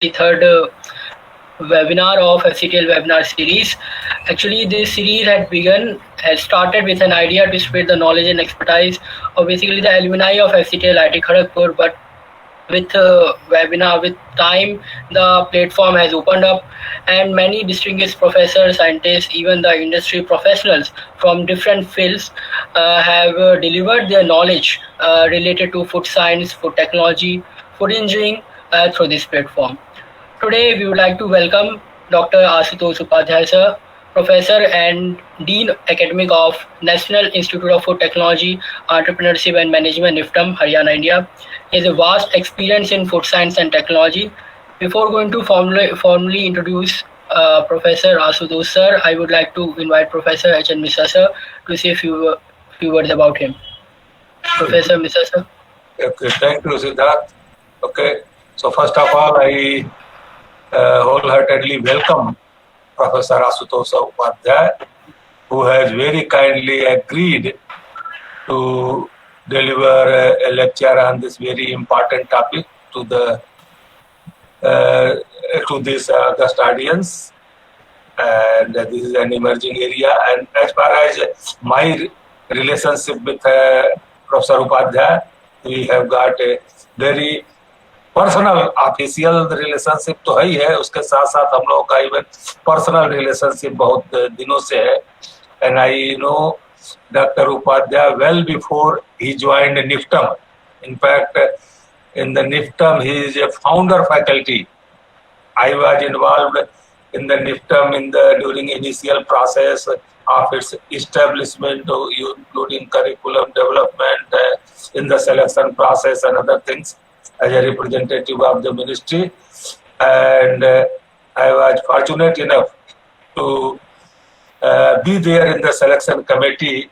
the third webinar of FCTL webinar series. Actually, this series has started with an idea to spread the knowledge and expertise of basically the alumni of FCTL IIT Kharagpur, but with webinar, with time, the platform has opened up and many distinguished professors, scientists, even the industry professionals from different fields have delivered their knowledge related to food science, food technology, food engineering through this platform. Today, we would like to welcome Dr. Ashutosh Upadhyay, sir, Professor and Dean Academic of National Institute of Food Technology, Entrepreneurship and Management, NIFTEM, Haryana, India. He has a vast experience in food science and technology. Before going to formally introduce Professor Ashutosh, sir, I would like to invite Professor N Mishra, sir, to say a few words about him. Professor Mishra, sir. Okay, thank you, Siddharth. Okay, so first of all, I wholeheartedly welcome Professor Ashutosh Upadhyay, who has very kindly agreed to deliver a lecture on this very important topic to this August audience. And this is an emerging area. And as far as my relationship with Professor Upadhyay, we have got a very personal official relationship तो है ही है, उसके साथ साथ हम लोगों का even personal relationship बहुत दिनों से है. And I know doctor Upadhyay well before he joined NIFTEM. In fact in the NIFTEM he is a founder faculty. I was involved in the NIFTEM during initial process of its establishment, including curriculum development, in the selection process and other things, as a representative of the ministry. And I was fortunate enough to be there in the selection committee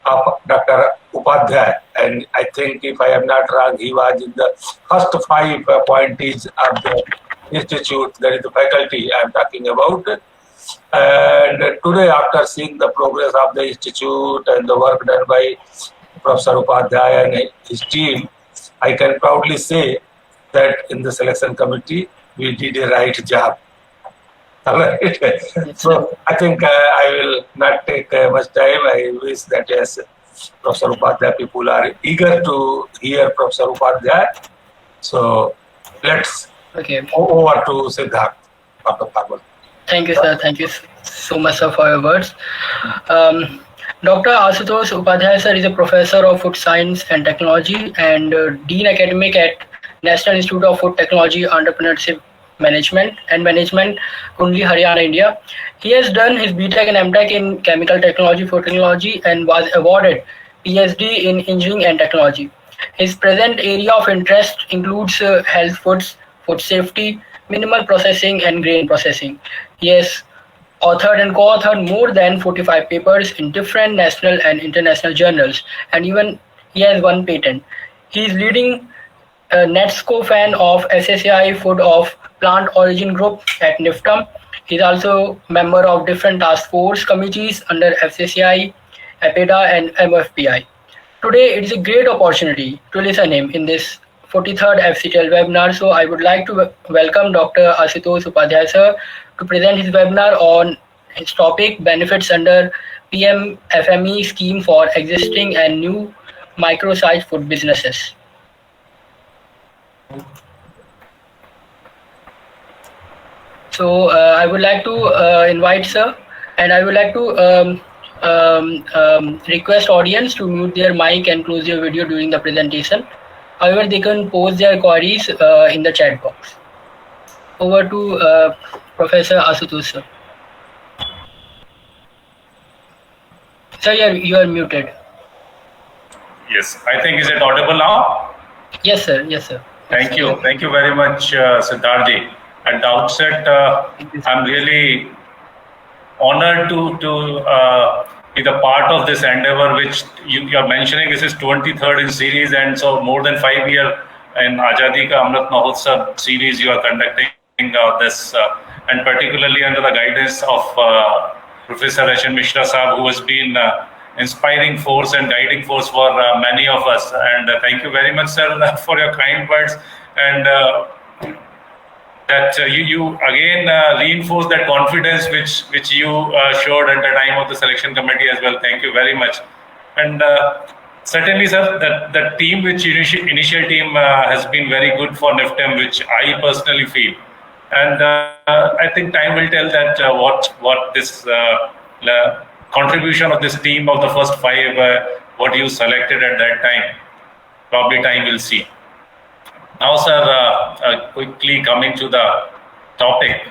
of Dr. Upadhyay. And I think, if I am not wrong, he was in the first 5 appointees of the institute, that is the faculty I am talking about. And today, after seeing the progress of the institute and the work done by Professor Upadhyay and his team, I can proudly say that in the selection committee, we did a right job. All right. So I think I will not take much time. I wish that yes, Professor Upadhyay, people are eager to hear Professor Upadhyay. So let's go over to Siddharth. Thank you, sir. Thank you so much, sir, for your words. Dr. Ashutosh Upadhyay, sir, is a professor of food science and technology and Dean Academic at National Institute of Food Technology, Entrepreneurship Management, Kundli, Haryana, India. He has done his BTech and MTech in Chemical Technology, Food Technology, and was awarded PhD in Engineering and Technology. His present area of interest includes health foods, food safety, minimal processing, and grain processing. He has authored and co-authored more than 45 papers in different national and international journals, and even he has 1 patent. He is leading NETSCO fan of SSAI Food of Plant Origin Group at NIFTEM. He is also member of different task force committees under FCTL, APEDA, and MFPI. Today, it is a great opportunity to listen him in this 43rd FCTL webinar. So I would like to welcome Dr. Ashutosh Upadhyay, sir, to present his webinar on his topic, benefits under PMFME Scheme for existing and new micro-sized food businesses. So I would like to invite sir, and I would like to request audience to mute their mic and close their video during the presentation. However, they can post their queries in the chat box. Over to Professor Ashutosh, sir. Sir, you are muted. Yes, I think, is it audible now? Yes, sir. Yes, sir. Thank you. Thank you very much, Siddharth. At the outset, I'm really honored to be the part of this endeavor, which you are mentioning. This is 23rd in series, and so more than 5 years in Azadi Ka Amrit Mahotsav series you are conducting this, and particularly under the guidance of Professor N Mishra Sahab, who has been inspiring force and guiding force for many of us. And thank you very much, sir, for your kind words. And that you again reinforce that confidence which you showed at the time of the selection committee as well. Thank you very much. And certainly, sir, the team which initial team has been very good for NIFTEM, which I personally feel. And I think time will tell that what this contribution of this team of the first 5, what you selected at that time, probably time will see. Now, sir, quickly coming to the topic,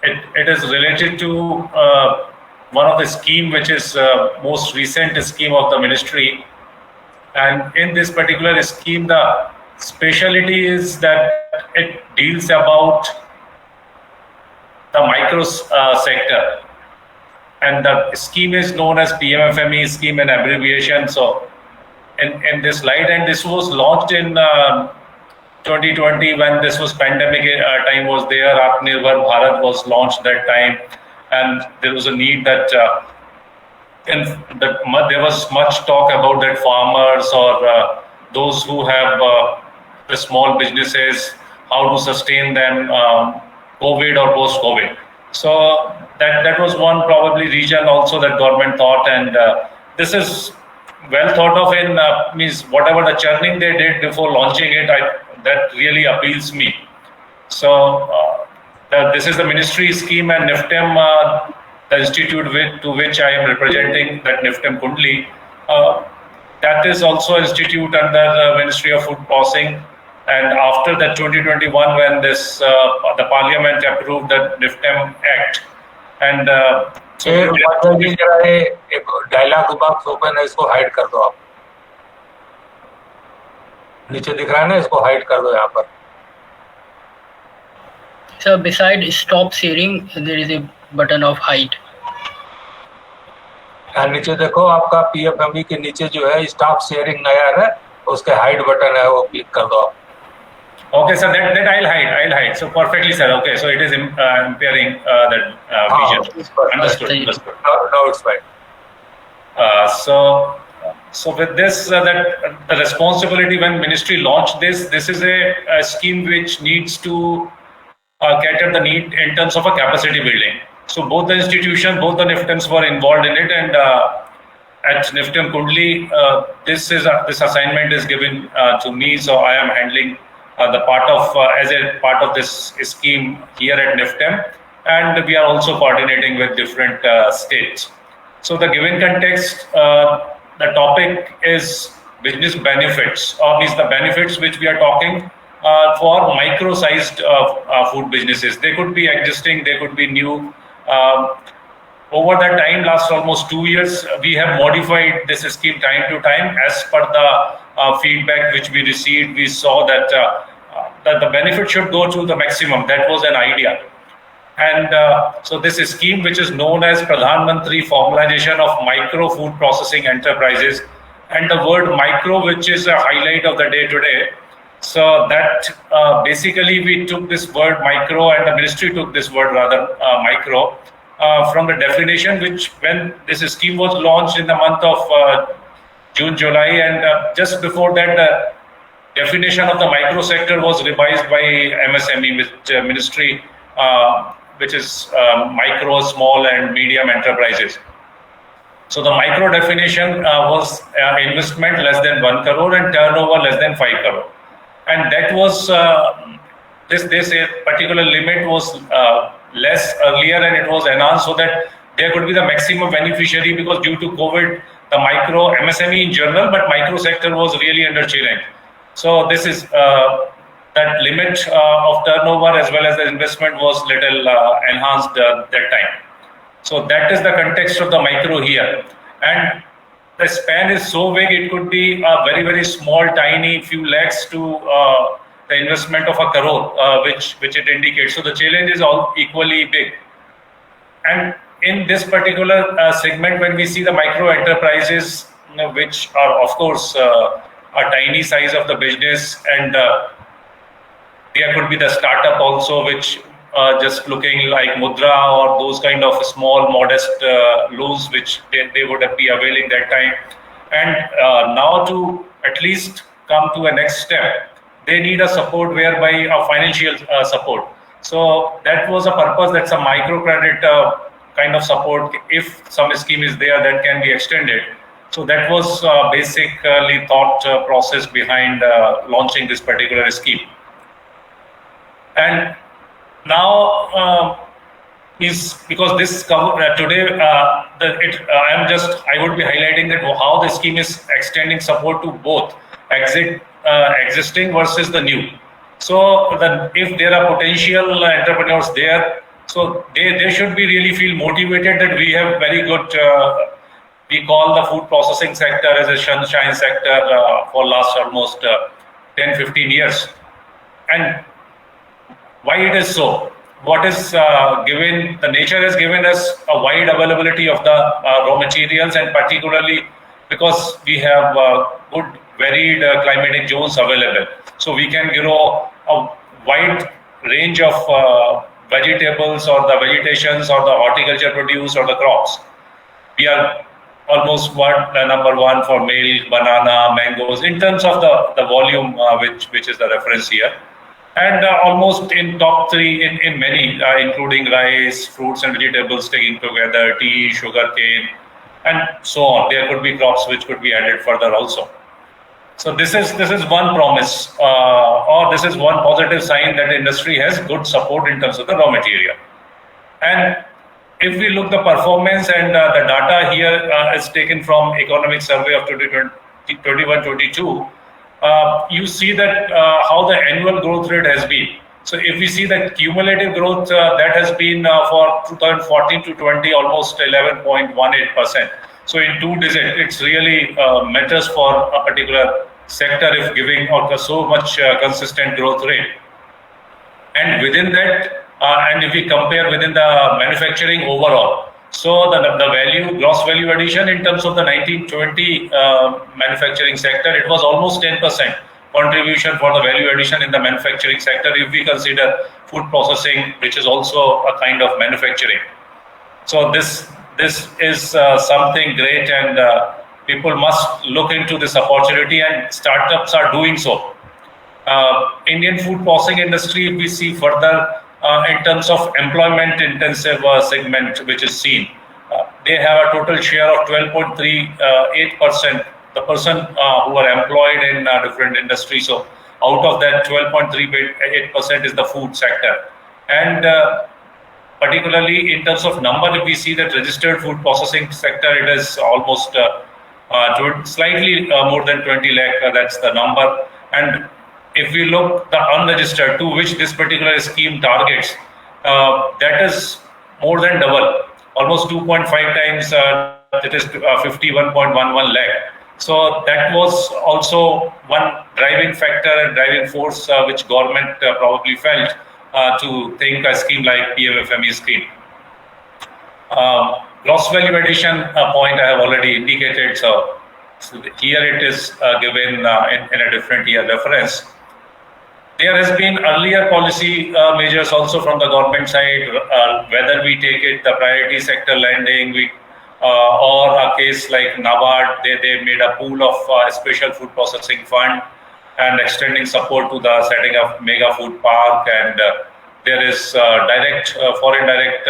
it is related to one of the scheme which is most recent scheme of the ministry, and in this particular scheme, the speciality is that it deals about the micro sector, and the scheme is known as PMFME Scheme in abbreviation. So, in this light, and this was launched in 2020 when this was pandemic time was there. Atmanirbhar Bharat was launched that time, and there was a need that there was much talk about that farmers or those who have the small businesses, how to sustain them, COVID or post-COVID. So that was one probably region also that government thought, and this is well thought of in means whatever the churning they did before launching it, that really appeals me. So this is the ministry scheme, and NIFTEM, the institute to which I am representing, that NIFTEM Kundli, that is also institute under the Ministry of Food Processing. And after that 2021, when this the Parliament approved the NIFTEM Act, and एक dialogue box open है, इसको hide कर दो आप. नीचे दिख रहा है ना, इसको हाइड कर दो यहाँ पर. So beside stop sharing, there is a button of hide. और नीचे देखो, आपका PFME के नीचे जो है स्टॉप शेयरिंग नया है, उसके हाइड बटन है, वो क्लिक कर दो आप. Okay, so that I'll hide. So perfectly, sir. Okay, so it is impairing that vision. Understood. No, it's fine. So with this, that the responsibility when ministry launched this is a scheme which needs to cater the need in terms of a capacity building. So both the institutions, both the NIFTEMs were involved in it, and at NIFTEM Kundli, this assignment is given to me, so I am handling the part of as a part of this scheme here at NIFTEM, and we are also coordinating with different states. So the given context, the topic is business benefits, or means the benefits which we are talking for micro-sized food businesses. They could be existing, they could be new. Over that time, last almost 2 years, we have modified this scheme time to time as per the feedback which we received. We saw that that the benefit should go to the maximum. That was an idea. And so this scheme, which is known as Pradhan Mantri Formalization of Micro Food Processing Enterprises, and the word micro, which is a highlight of the day today. So that basically we took this word micro, and the ministry took this word rather micro from the definition, which when this scheme was launched in the month of June, July, and just before that, the definition of the micro sector was revised by MSME, which ministry, which is micro, small, and medium enterprises. So the micro definition was investment less than 1 crore and turnover less than 5 crore, and that was this particular limit was less earlier, and it was enhanced so that there could be the maximum beneficiary, because due to COVID, the micro MSME in general, but micro sector was really under challenge. So this is that limit of turnover as well as the investment was little enhanced that time. So that is the context of the micro here, and the span is so big, it could be a very, very small, tiny few lakhs to the investment of a crore, which it indicates. So the challenge is all equally big. And in this particular segment, when we see the micro enterprises, which are of course a tiny size of the business, and there could be the startup also, which just looking like Mudra or those kind of small, modest loans, which they would be availing that time. And now to at least come to a next step, they need a support whereby a financial support. So that was a purpose, that's a microcredit kind of support. If some scheme is there, that can be extended. So that was basically thought process behind launching this particular scheme. And now is because this today I would be highlighting that how the scheme is extending support to both existing versus the new. So if there are potential entrepreneurs there, so they should be really feel motivated that we have very good. We call the food processing sector as a sunshine sector for last almost 10-15 years. And why it is so? What is given, the nature has given us a wide availability of the raw materials, and particularly because we have good varied climatic zones available. So we can grow a wide range of vegetables or the vegetations or the horticulture produce or the crops. We are almost number one for milk, banana, mangoes in terms of the volume which is the reference here. And almost in top three in many, including rice, fruits and vegetables taken together, tea, sugarcane, and so on. There could be crops which could be added further also. So this is one promise, or this is one positive sign that the industry has good support in terms of the raw material. And if we look the performance and the data here is taken from Economic Survey of 2021-22. You see that how the annual growth rate has been. So if we see the cumulative growth that has been for 2014 to 20 almost 11.18%. So in 2 digits, it's really matters for a particular sector if giving out so much consistent growth rate. And within that, and if we compare within the manufacturing overall, so the value, gross value addition in terms of the 1920 manufacturing sector, it was almost 10% contribution for the value addition in the manufacturing sector if we consider food processing, which is also a kind of manufacturing. So this is something great, and people must look into this opportunity, and startups are doing so. Indian food processing industry, we see further in terms of employment intensive segment which is seen. They have a total share of 12.38%, the person who are employed in different industries. So out of that 12.38% is the food sector. And particularly in terms of number, if we see that registered food processing sector, it is almost slightly more than 20 lakh, that's the number. And if we look the unregistered, to which this particular scheme targets, that is more than double, almost 2.5 times, that is 51.11 lakh. So that was also one driving factor and driving force which government probably felt to think a scheme like PMFME scheme. Gross value addition point I have already indicated. So here it is given in a different year reference. There has been earlier policy measures also from the government side, whether we take it the priority sector lending, or a case like NABARD, they made a pool of special food processing fund and extending support to the setting of mega food park, and there is direct foreign direct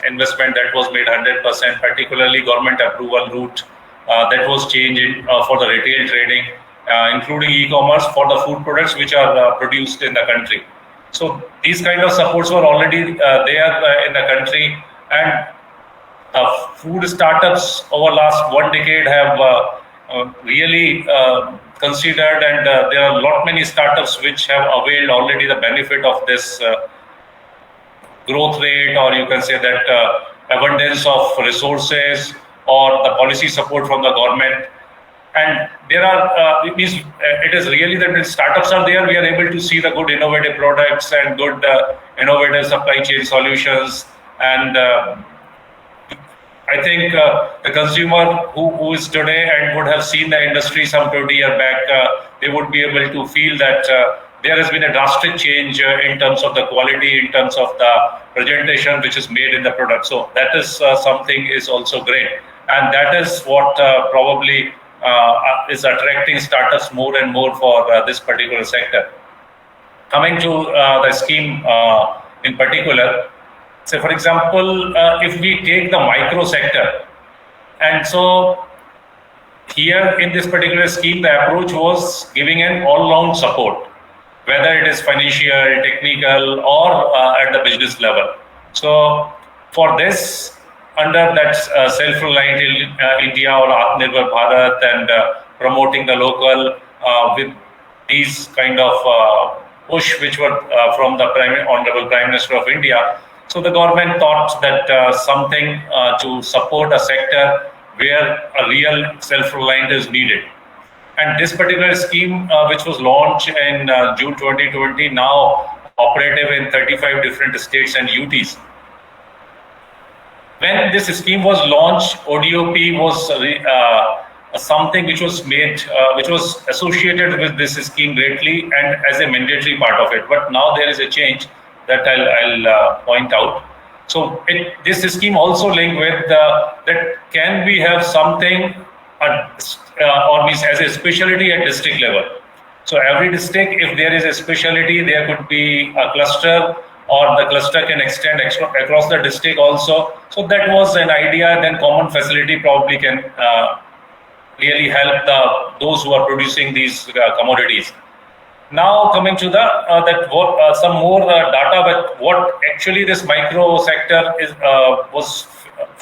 investment that was made 100%, particularly government approval route that was changed for the retail trading, including e-commerce for the food products which are produced in the country. So these kind of supports were already there in the country, and food startups over last 1 decade have really considered, and there are a lot many startups which have availed already the benefit of this growth rate, or you can say that abundance of resources or the policy support from the government. And there are, it is really that when startups are there, we are able to see the good innovative products and good innovative supply chain solutions. And I think the consumer who is today and would have seen the industry some 20 years back, they would be able to feel that there has been a drastic change in terms of the quality, in terms of the presentation which is made in the product. So that is something is also great. And that is what probably is attracting startups more and more for this particular sector. Coming to the scheme in particular, say for example, if we take the micro sector, and so here in this particular scheme, the approach was giving an all-round support, whether it is financial, technical, or at the business level. So for this, under that self-reliant India or Atmanirbhar Bharat, and promoting the local with these kind of push which were from the Honorable Prime Minister of India. So the government thought that something to support a sector where a real self-reliant is needed. And this particular scheme, which was launched in June 2020, now operative in 35 different states and UTs. When this scheme was launched, ODOP was something which was made, which was associated with this scheme greatly and as a mandatory part of it. But now there is a change that I'll point out. So this scheme also linked with that can we have something or means as a specialty at district level. So every district, if there is a specialty, there could be a cluster, or the cluster can extend across the district also. So that was an idea. Then common facility probably can really help those who are producing these commodities. Now coming to the some more data, but what actually this micro sector is was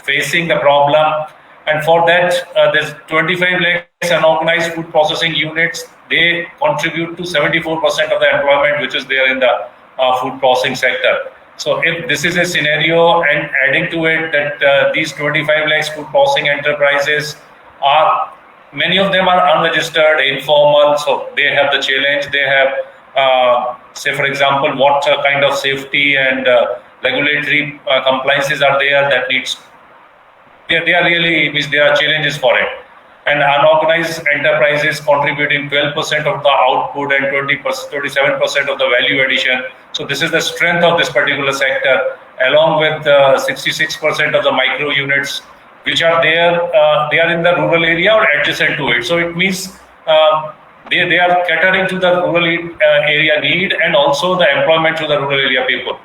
facing the problem, and for that there's 25 lakhs unorganized food processing units. They contribute to 74% of the employment which is there in the food processing sector. So if this is a scenario, and adding to it that these 25 lakhs food processing enterprises are, many of them are unregistered, informal, so they have the challenge. They have, say for example, what kind of safety and regulatory compliances are there that needs, they are really, means there are challenges for it. And unorganized enterprises contributing 12% of the output and 27% of the value addition. So this is the strength of this particular sector, along with 66% of the micro units which are there, they are in the rural area or adjacent to it. So it means they are catering to the rural area need, and also the employment to the rural area people.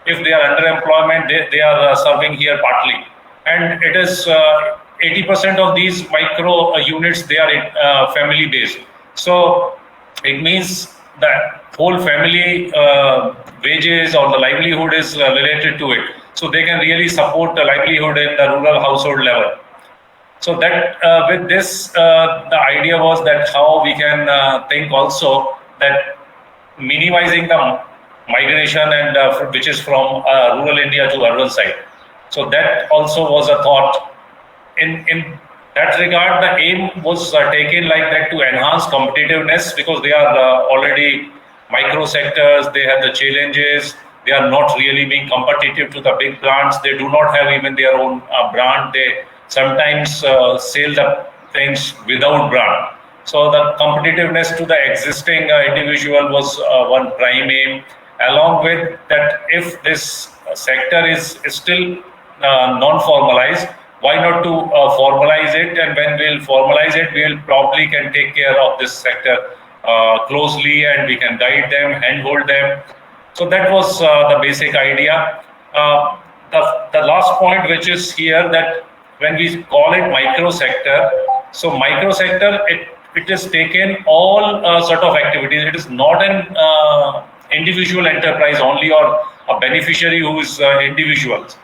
If they are underemployment, they are serving here partly. And it is 80% of these micro units, they are family based. So it means that whole family wages or the livelihood is related to it. So they can really support the livelihood in the rural household level. So that with this, the idea was that how we can think also that minimizing the migration and which is from rural India to urban side. So that also was a thought. In that regard, the aim was taken like that to enhance competitiveness, because they are already micro sectors, they have the challenges, they are not really being competitive to the big brands, they do not have even their own brand, they sometimes sell the things without brand. So the competitiveness to the existing individual was one prime aim. Along with that, if this sector is still non-formalized, why not to formalize it? And when we'll formalize it, we'll probably can take care of this sector closely, and we can guide them, handhold them. So that was the basic idea. The last point, which is here, that when we call it micro sector, so micro sector, it is taken all sort of activities. It is not an individual enterprise only, or a beneficiary who is individuals.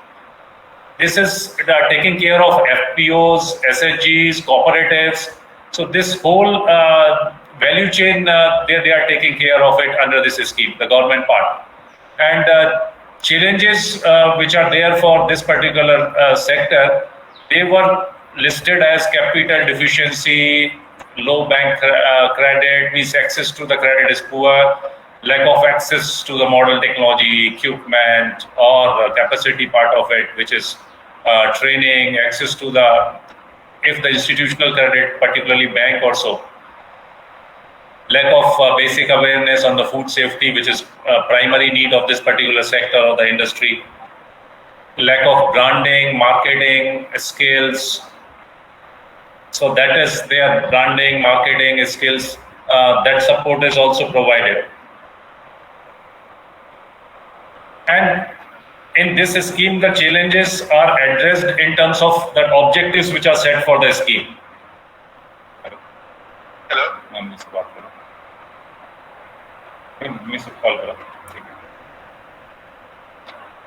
This is taking care of FPOs, SHGs, cooperatives. So this whole value chain, they are taking care of it under this scheme, the government part. And challenges which are there for this particular sector, they were listed as capital deficiency, low bank credit, means access to the credit is poor, lack of access to the modern technology, equipment, or capacity part of it, which is training, access to the, if the institutional credit, particularly bank or so. Lack of basic awareness on the food safety, which is a primary need of this particular sector or the industry. Lack of branding, marketing skills. So that is their branding, marketing skills. That support is also provided. And in this scheme, the challenges are addressed in terms of the objectives which are set for the scheme. Hello.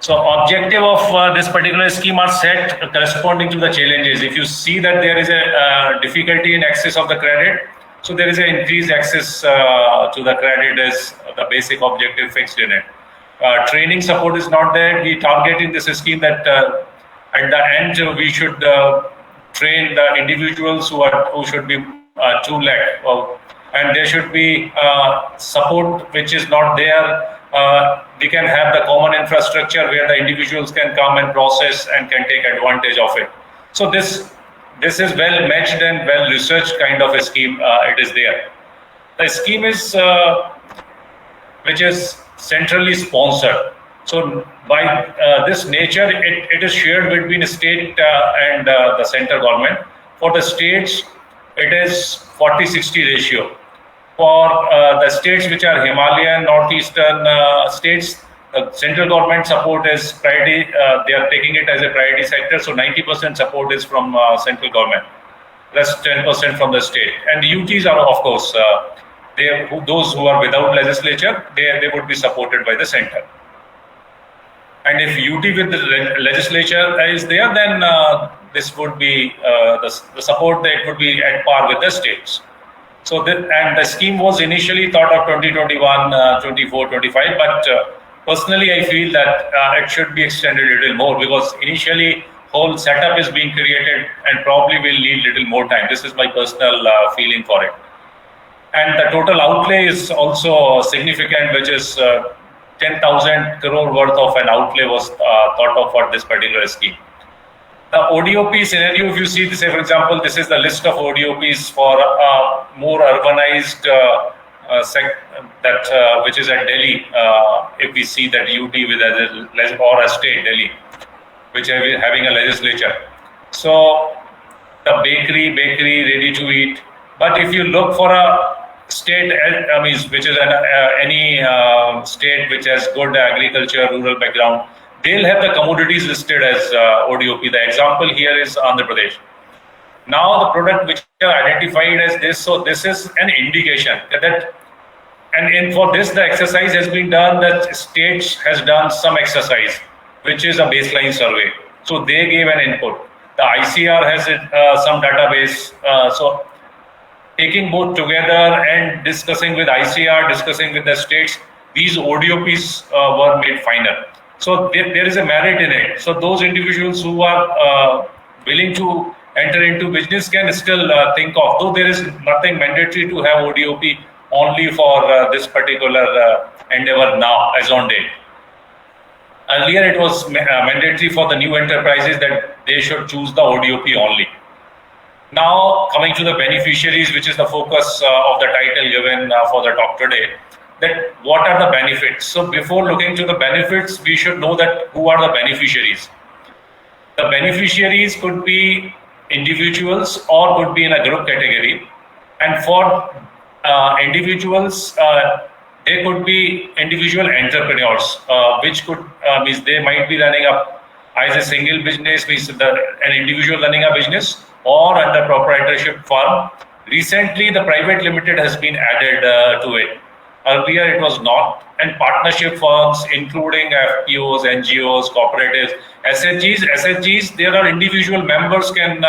So objective of this particular scheme are set corresponding to the challenges. If you see that there is a difficulty in access of the credit, so there is an increased access to the credit as the basic objective fixed in it. Training support is not there. We target in this scheme that at the end we should train the individuals who should be 2 lakh, and there should be support which is not there. We can have the common infrastructure where the individuals can come and process and can take advantage of it. So this is well matched and well researched kind of a scheme. It is there. The scheme is which is centrally sponsored. So by this nature, it is shared between state and the central government. For the states, it is 40-60 ratio. For the states which are Himalayan, northeastern states, the central government support is priority. They are taking it as a priority sector. So 90% support is from central government, rest 10% from the state. And the UTs are, of course, those who are without legislature, they would be supported by the center. And if UT with the legislature is there, then this would be the support that would be at par with the states. So and the scheme was initially thought of 2021, 24, 25, but personally I feel that it should be extended a little more, because initially whole setup is being created and probably will need little more time. This is my personal feeling for it. And the total outlay is also significant, which is 10,000 crore worth of an outlay was thought of for this particular scheme. The ODOP scenario, if you see this, for example, this is the list of ODOPs for more urbanized which is at Delhi. If we see that UT with or a state, Delhi, which are having a legislature. So the bakery, ready to eat. But if you look for a state, which is any state which has good agriculture, rural background, they'll have the commodities listed as ODOP. The example here is Andhra Pradesh. Now the product which are identified as this, so this is an indication that, and for this the exercise has been done, that states has done some exercise, which is a baseline survey. So they gave an input. The ICR has some database. So taking both together and discussing with ICR, discussing with the states, these ODOPs were made final. So there is a merit in it. So those individuals who are willing to enter into business can still think of, though there is nothing mandatory to have ODOP only for this particular endeavor now as on date. Earlier it was mandatory for the new enterprises that they should choose the ODOP only. Now coming to the beneficiaries, which is the focus of the title given for the talk today, that what are the benefits? So before looking to the benefits, we should know that who are the beneficiaries. The beneficiaries could be individuals or could be in a group category. And for individuals, they could be individual entrepreneurs, which could means they might be running up as a single business, means an individual running a business, or under proprietorship firm. Recently, the private limited has been added to it. Earlier, it was not. And partnership firms, including FPOs, NGOs, cooperatives, SHGs, there are individual members can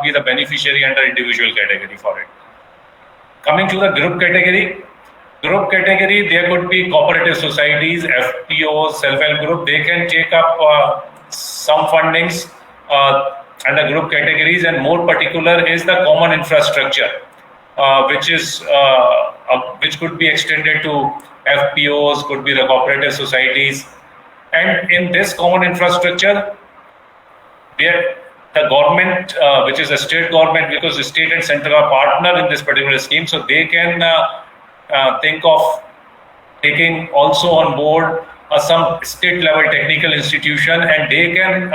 be the beneficiary under individual category for it. Coming to the group category, there could be cooperative societies, FPOs, self-help group. They can take up some fundings under group categories, and more particular is the common infrastructure, which could be extended to FPOs, could be the cooperative societies. And in this common infrastructure, the government, which is a state government, because the state and central are partner in this particular scheme, so they can think of taking also on board some state level technical institution, and they can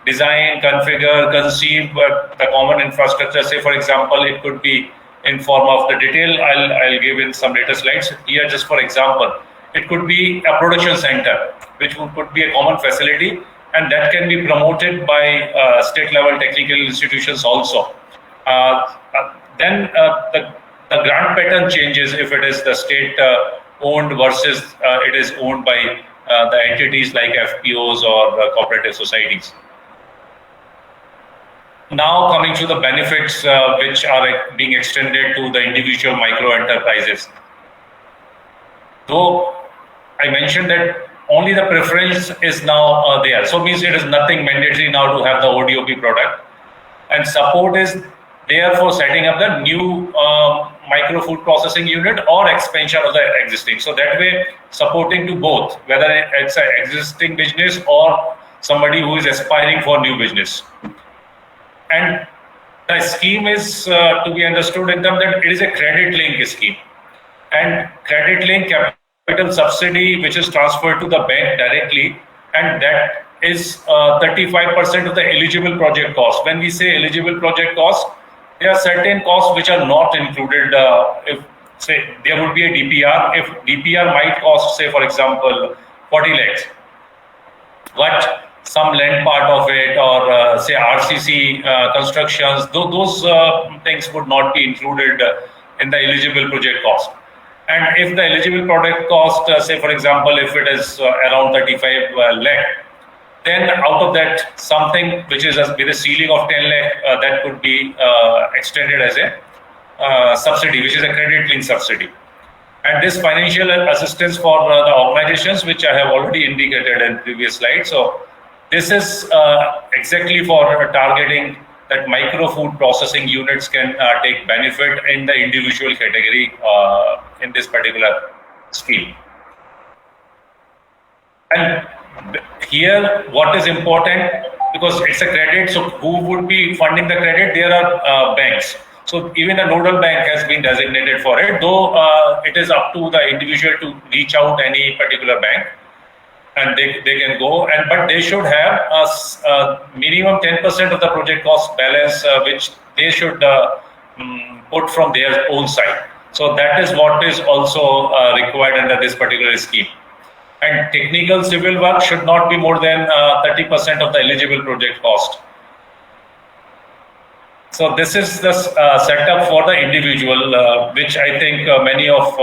design, configure, conceive the common infrastructure. Say, for example, it could be in form of the detail. I'll give in some later slides here. Just for example, it could be a production center, which could be a common facility, and that can be promoted by state level technical institutions also. Then the grant pattern changes if it is the state owned versus it is owned by the entities like FPOs or cooperative societies. Now coming to the benefits which are being extended to the individual micro enterprises. Though I mentioned that only the preference is now there, so means it is nothing mandatory now to have the ODOP product, and support is there for setting up the new micro food processing unit or expansion of the existing. So that way, supporting to both, whether it's an existing business or somebody who is aspiring for new business. And the scheme is to be understood in terms that it is a credit link scheme, and credit link capital subsidy which is transferred to the bank directly, and that is 35% of the eligible project cost. When we say eligible project cost, there are certain costs which are not included. If say there would be a DPR, if DPR might cost, say for example, 40 lakhs, but some land part of it, or say RCC constructions, those things would not be included in the eligible project cost. And if the eligible project cost, say for example, if it is around 35 lakh, then out of that, something which is with a ceiling of 10 lakh, that could be extended as a subsidy, which is a credit link subsidy. And this financial assistance for the organizations, which I have already indicated in previous slides. So this is exactly for targeting that micro food processing units can take benefit in the individual category in this particular scheme. And here, what is important, because it's a credit, so who would be funding the credit? There are banks. So even a nodal bank has been designated for it, though it is up to the individual to reach out any particular bank, and they can go, but they should have a minimum 10% of the project cost balance, which they should put from their own side. So that is what is also required under this particular scheme. And technical civil work should not be more than 30% of the eligible project cost. So this is the setup for the individual, which I think many of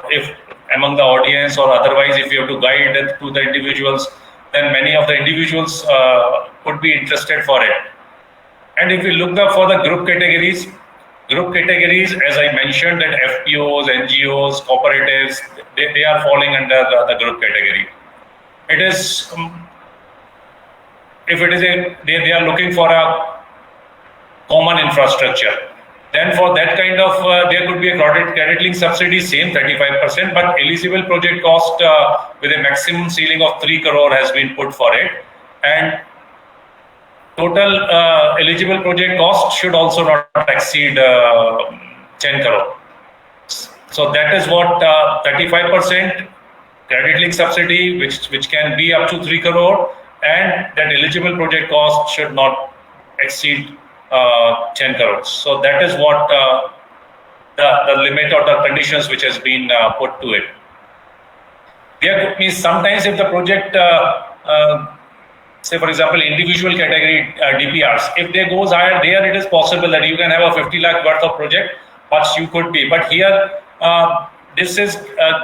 if among the audience or otherwise, if you have to guide it to the individuals, then many of the individuals could be interested for it. And if we look for the group categories, as I mentioned, that FPOs, NGOs, cooperatives, they are falling under the group category. It is, if it is they are looking for a common infrastructure, then for that kind of, there could be a credit link subsidy, same 35%, but eligible project cost with a maximum ceiling of 3 crore has been put for it. And total eligible project cost should also not exceed 10 crore. So that is what 35% credit link subsidy, which can be up to 3 crore, and that eligible project cost should not exceed 10 crores. So that is what the limit or the conditions which has been put to it. There means sometimes if the project, say for example, individual category DPRs, if they goes higher, there it is possible that you can have a 50 lakh worth of project, but you could be. But here, this is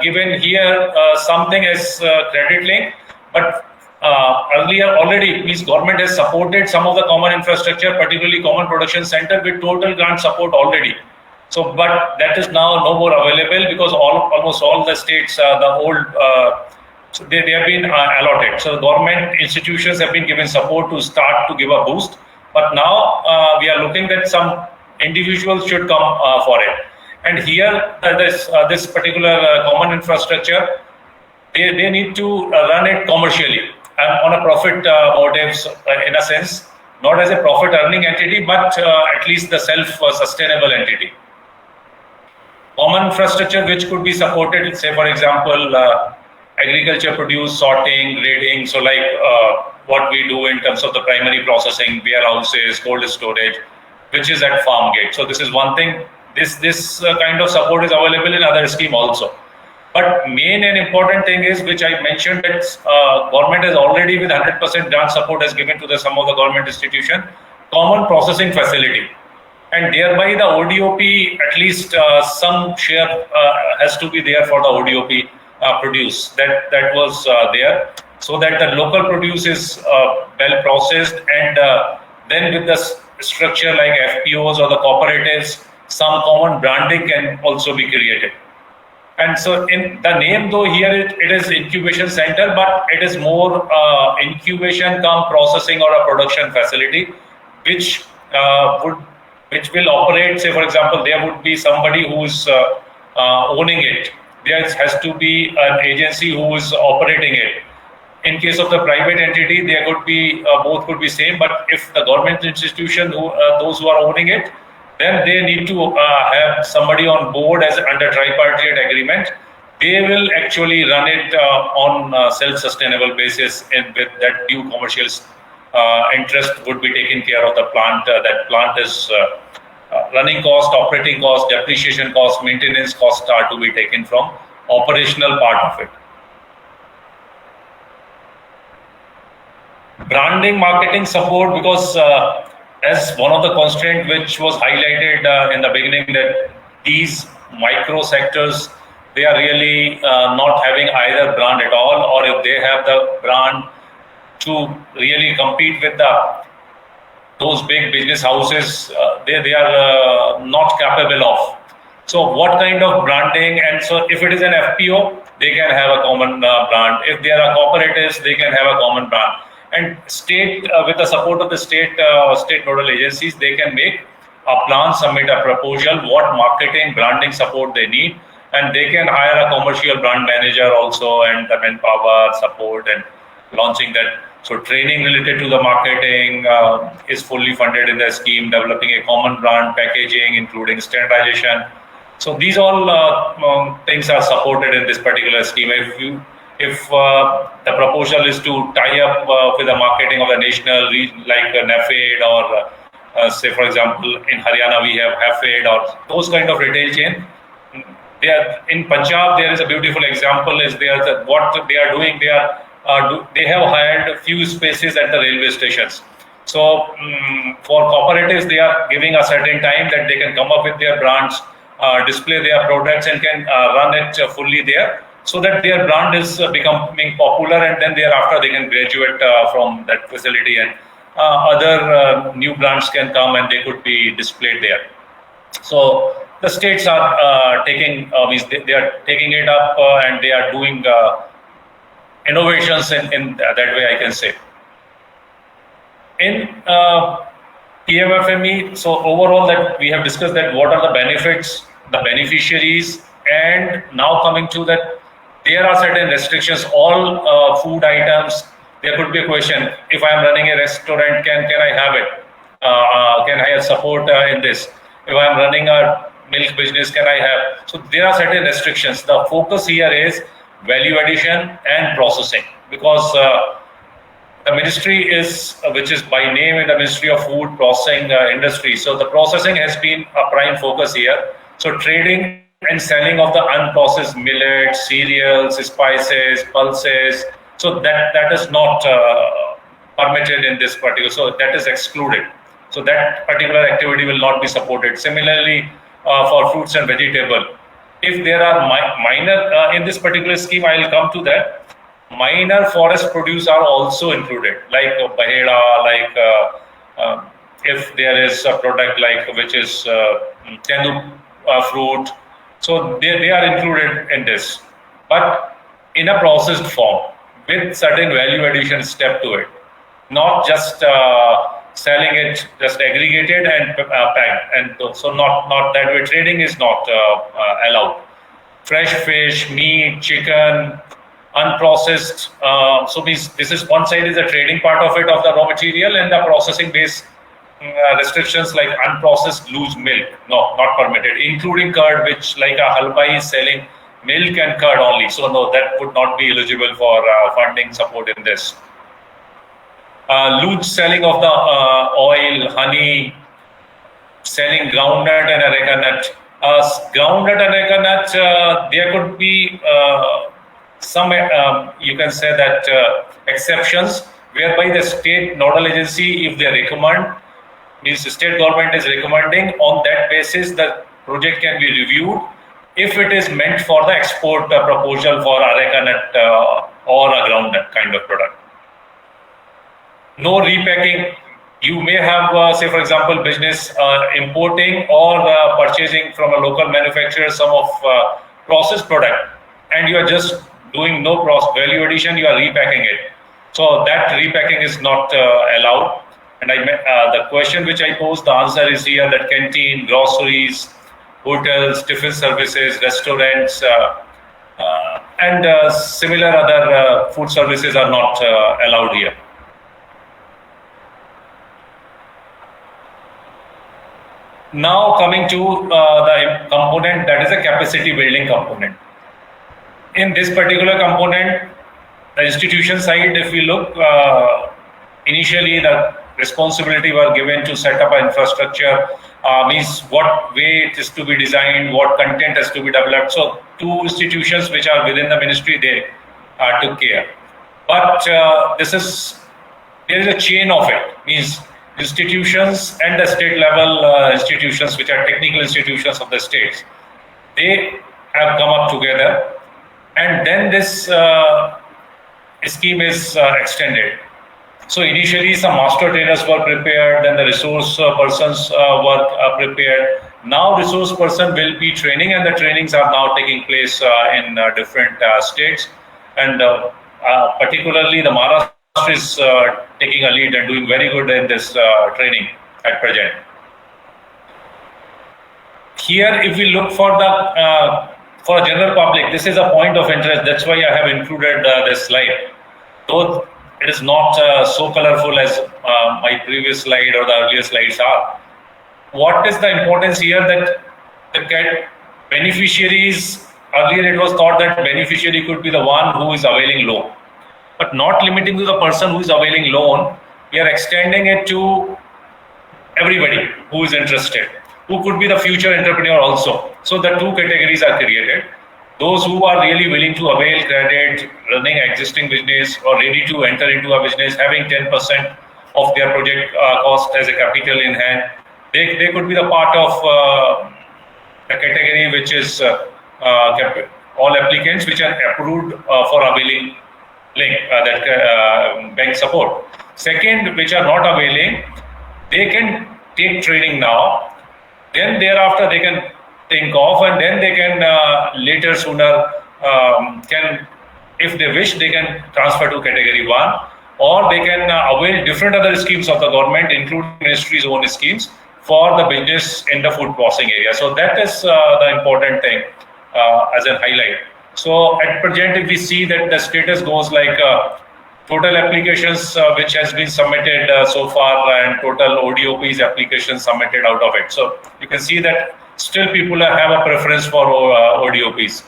given here something as credit link, but earlier already, means government has supported some of the common infrastructure, particularly common production center, with total grant support already. So, but that is now no more available because almost all the states, the old, so they have been allotted. So the government institutions have been given support to start to give a boost. But now we are looking that some individuals should come for it. And here, this particular common infrastructure, they need to run it commercially and on a profit motives, in a sense, not as a profit earning entity, but at least the self-sustainable entity. Common infrastructure which could be supported, say for example, agriculture produce, sorting, grading. So like what we do in terms of the primary processing, warehouses, cold storage, which is at farm gate. So this is one thing. This kind of support is available in other scheme also. But main and important thing is, which I mentioned, that government has already with 100% grant support has given to some of the government institution common processing facility, and thereby the ODOP, at least some share has to be there for the ODOP produce. That was there, so that the local produce is well processed, and then with the structure like FPOs or the cooperatives, some common branding can also be created. And so in the name, though here it is incubation center, but it is more incubation come processing or a production facility, which will operate. Say for example, there would be somebody who's owning it. There has to be an agency who is operating it. In case of the private entity, there could be both could be same. But if the government institution, those who are owning it, then they need to have somebody on board as under tripartite agreement. They will actually run it on self-sustainable basis, and with that due commercial interest would be taken care of the plant. That plant is running cost, operating cost, depreciation cost, maintenance cost are to be taken from operational part of it. Branding, marketing support, because as one of the constraints which was highlighted in the beginning, that these micro sectors, they are really not having either brand at all, or if they have the brand, to really compete with those big business houses, they are not capable of. So what kind of branding? And so if it is an FPO, they can have a common brand. If there are cooperatives, they can have a common brand. And state, with the support of the state nodal agencies, they can make a plan, submit a proposal, what marketing, branding support they need, and they can hire a commercial brand manager also, and the manpower support and launching that. So training related to the marketing is fully funded in the scheme, developing a common brand, packaging, including standardization. So these all things are supported in this particular scheme. If the proposal is to tie up with the marketing of the national, like NAFED, or say for example in Haryana we have HAFED, or those kind of retail chain. In Punjab there is a beautiful example. Is there that what they are doing? They have hired few spaces at the railway stations. So for cooperatives, they are giving a certain time that they can come up with their brands, display their products, and can run it fully there, so that their brand is becoming popular, and then thereafter they can graduate from that facility, and other new brands can come and they could be displayed there. So the states are taking they are taking it up, and they are doing innovations in that way, I can say. In PMFME, so overall that we have discussed that what are the benefits, the beneficiaries, and now coming to that there are certain restrictions. All food items, there could be a question, if I am running a restaurant, can I have it? Can I have support in this? If I am running a milk business, can I have? So there are certain restrictions. The focus here is value addition and processing, because the ministry is, which is by name in the Ministry of Food Processing Industry. So the processing has been a prime focus here. So trading and selling of the unprocessed millet, cereals, spices, pulses. So that is not permitted in this particular. So that is excluded. So that particular activity will not be supported. Similarly, for fruits and vegetable, if there are minor in this particular scheme, I will come to that. Minor forest produce are also included, like baheda, like if there is a product like which is tendu fruit, so they are included in this, but in a processed form with certain value addition step to it, not just selling it just aggregated and packed, and so not that way. Trading is not allowed. Fresh fish, meat, chicken, unprocessed. So this is one side is the trading part of it, of the raw material, and the processing base restrictions like unprocessed loose milk, no, not permitted, including curd, which like a halbai is selling milk and curd only. So no, that would not be eligible for funding support in this. Loose selling of the oil, honey, selling groundnut and areca nut. Groundnut and areca nut, there could be some, you can say that exceptions, whereby the state nodal agency, if they recommend, means the state government is recommending, on that basis the project can be reviewed if it is meant for the export proposal for areca nut or a groundnut kind of product. No repacking. You may have, say for example, business importing or purchasing from a local manufacturer some of processed product, and you are just doing no value addition, you are repacking it. So that repacking is not allowed. And the question which I posed, the answer is here, that canteen, groceries, hotels, tiffin services, restaurants, and similar other food services are not allowed here. Now coming to the component, that is a capacity building component. In this particular component, the institution side, if we look, initially the responsibility were given to set up an infrastructure, means what way it is to be designed, what content has to be developed. So two institutions which are within the ministry, they took care. But there is a chain of it, means institutions and the state level institutions, which are technical institutions of the states, they have come up together, and then this scheme is extended. So initially some master trainers were prepared, then the resource persons were prepared. Now resource person will be training, and the trainings are now taking place in different states, and particularly the Maharashtra is taking a lead and doing very good in this training at present. Here, if we look for the for general public, this is a point of interest. That's why I have included this slide. Though it is not so colorful as my previous slide or the earlier slides are. What is the importance here, that the beneficiaries, earlier it was thought that beneficiary could be the one who is availing loan, but not limiting to the person who is availing loan. We are extending it to everybody who is interested, who could be the future entrepreneur also. So the two categories are created. Those who are really willing to avail credit, running existing business, or ready to enter into a business, having 10% of their project cost as a capital in hand, they could be the part of the category which is all applicants which are approved for availing that bank support. Second, which are not availing, they can take training now, then thereafter they can think of, and then they can later sooner can, if they wish, they can transfer to category 1, or they can avail different other schemes of the government, including ministry's own schemes, for the business in the food processing area. So that is the important thing as a highlight. So at present, if we see that the status goes like total applications which has been submitted so far, and total ODOPs applications submitted out of it. So you can see that still people have a preference for ODOPs.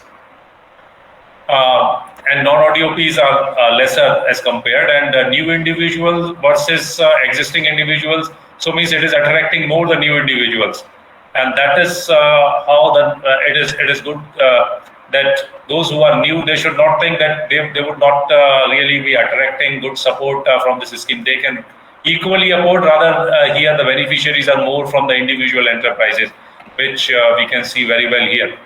And non-ODOPs are lesser as compared, and new individuals versus existing individuals. So means it is attracting more the new individuals, and that is how it is good that those who are new, they should not think that they would not really be attracting good support from this scheme. They can equally afford, rather here the beneficiaries are more from the individual enterprises, which we can see very well here.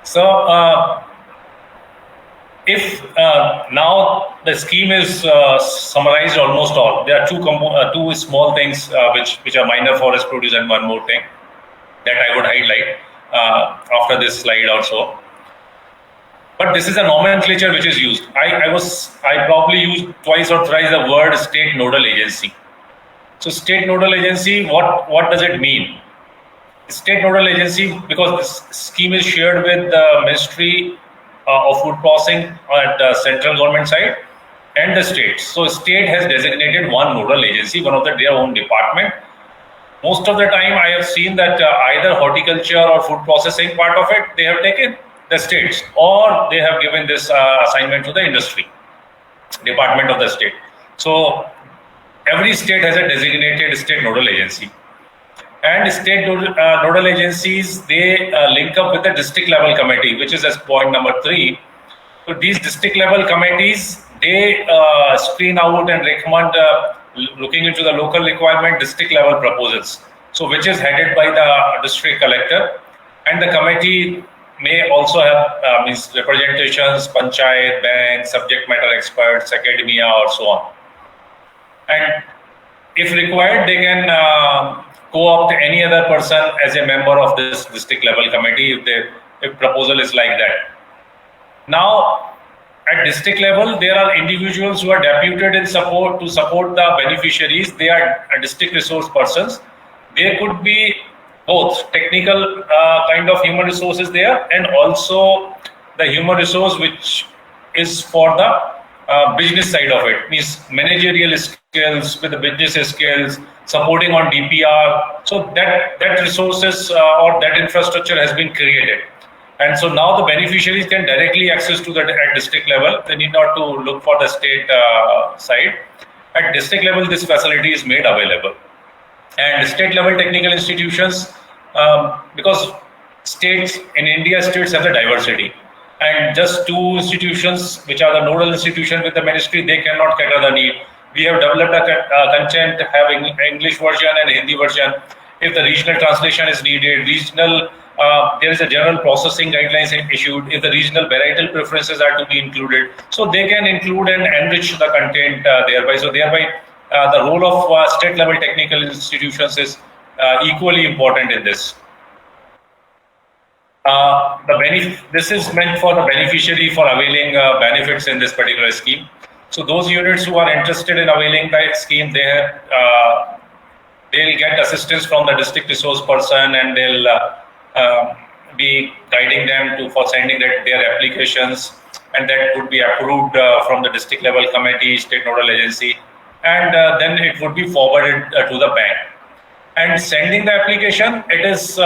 So if now the scheme is summarized almost all, there are two small things which are minor forest produce, and one more thing that I would highlight after this slide also. But this is a nomenclature which is used. I probably used twice or thrice the word state nodal agency. So state nodal agency, what does it mean? State nodal agency, because this scheme is shared with the Ministry of Food Processing at the central government side and the states. So state has designated one nodal agency, one of their own department, most of the time I have seen that either horticulture or food processing part of it, they have taken the states, or they have given this assignment to the industry department of the state. So every state has a designated state nodal agency. And state nodal agencies, they link up with the district level committee, which is as point number 3. So these district level committees, they screen out and recommend looking into the local requirement district level proposals. So which is headed by the district collector, and the committee may also have means representations, panchayat, banks, subject matter experts, academia, or so on. And if required, they can co-opt any other person as a member of this district level committee if proposal is like that. Now, at district level, there are individuals who are deputed in support to support the beneficiaries. They are district resource persons. There could be both technical kind of human resources there, and also the human resource which is for the business side of it, means managerial skills with the business skills, supporting on DPR. So that resources or that infrastructure has been created. And so now the beneficiaries can directly access to that at district level. They need not to look for the state side. At district level, this facility is made available. And state level technical institutions, because states in India, states have the diversity. And just 2 institutions, which are the nodal institution with the ministry, they cannot cater the need. We have developed a content having English version and Hindi version. If the regional translation is needed, there is a general processing guidelines issued. If the regional varietal preferences are to be included, so they can include and enrich the content thereby. So thereby, the role of state level technical institutions is equally important in this. This is meant for the beneficiary for availing benefits in this particular scheme. So those units who are interested in availing the scheme, they'll get assistance from the district resource person, and they'll be guiding them for sending their applications, and that would be approved from the district level committee, state nodal agency, and then it would be forwarded to the bank. And sending the application, it is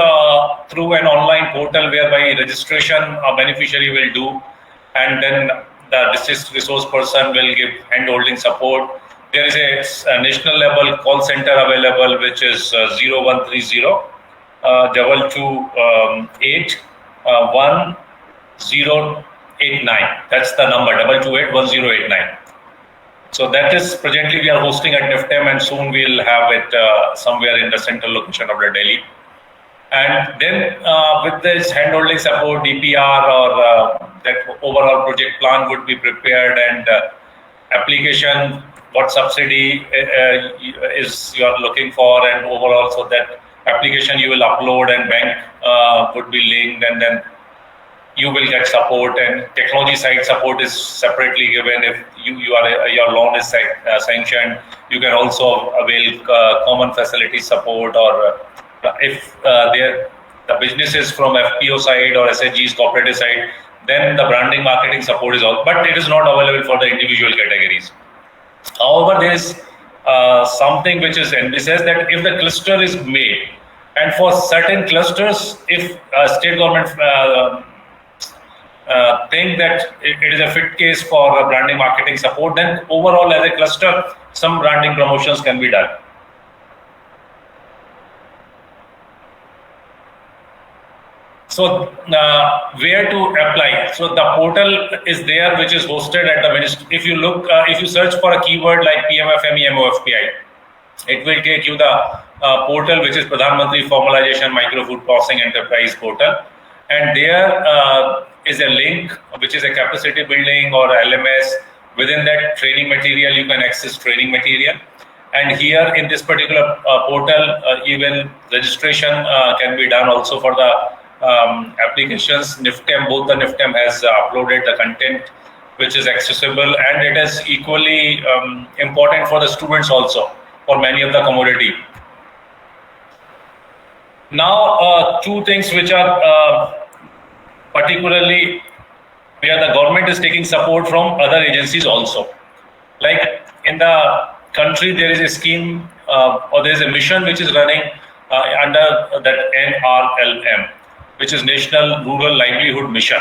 through an online portal whereby registration a beneficiary will do, and then the district resource person will give hand-holding support. There is a national level call center available, which is 0130 228 1089. That's the number, 228 1089. So that is presently we are hosting at NIFTEM, and soon we'll have it somewhere in the central location of the Delhi. And then with this hand-holding support, DPR or that overall project plan would be prepared, and application, what subsidy is you are looking for, and overall, so that application you will upload and bank would be linked, and then you will get support, and technology side support is separately given. If your loan is sanctioned, you can also avail common facility support, or if the business is from FPO side or SHG's cooperative side, then the branding marketing support is all, but it is not available for the individual categories. However, there is something which is envisaged that if the cluster is made, and for certain clusters, if state government think that it is a fit case for branding marketing support, then overall as a cluster, some branding promotions can be done. So where to apply? So the portal is there, which is hosted at the ministry. If you look, if you search for a keyword like PMFME MOFPI, it will take you the portal, which is Pradhan Mantri Formalization Micro Food Processing Enterprise portal, and there is a link which is a capacity building or LMS. Within that training material, you can access training material. And here in this particular portal, even registration can be done also for the applications. NIFTEM, both the NIFTEM has uploaded the content which is accessible, and it is equally important for the students also, for many of the commodity. Now, 2 things which are particularly where the government is taking support from other agencies also. Like in the country there is a scheme or there is a mission which is running under that NRLM, which is National Rural Livelihood Mission.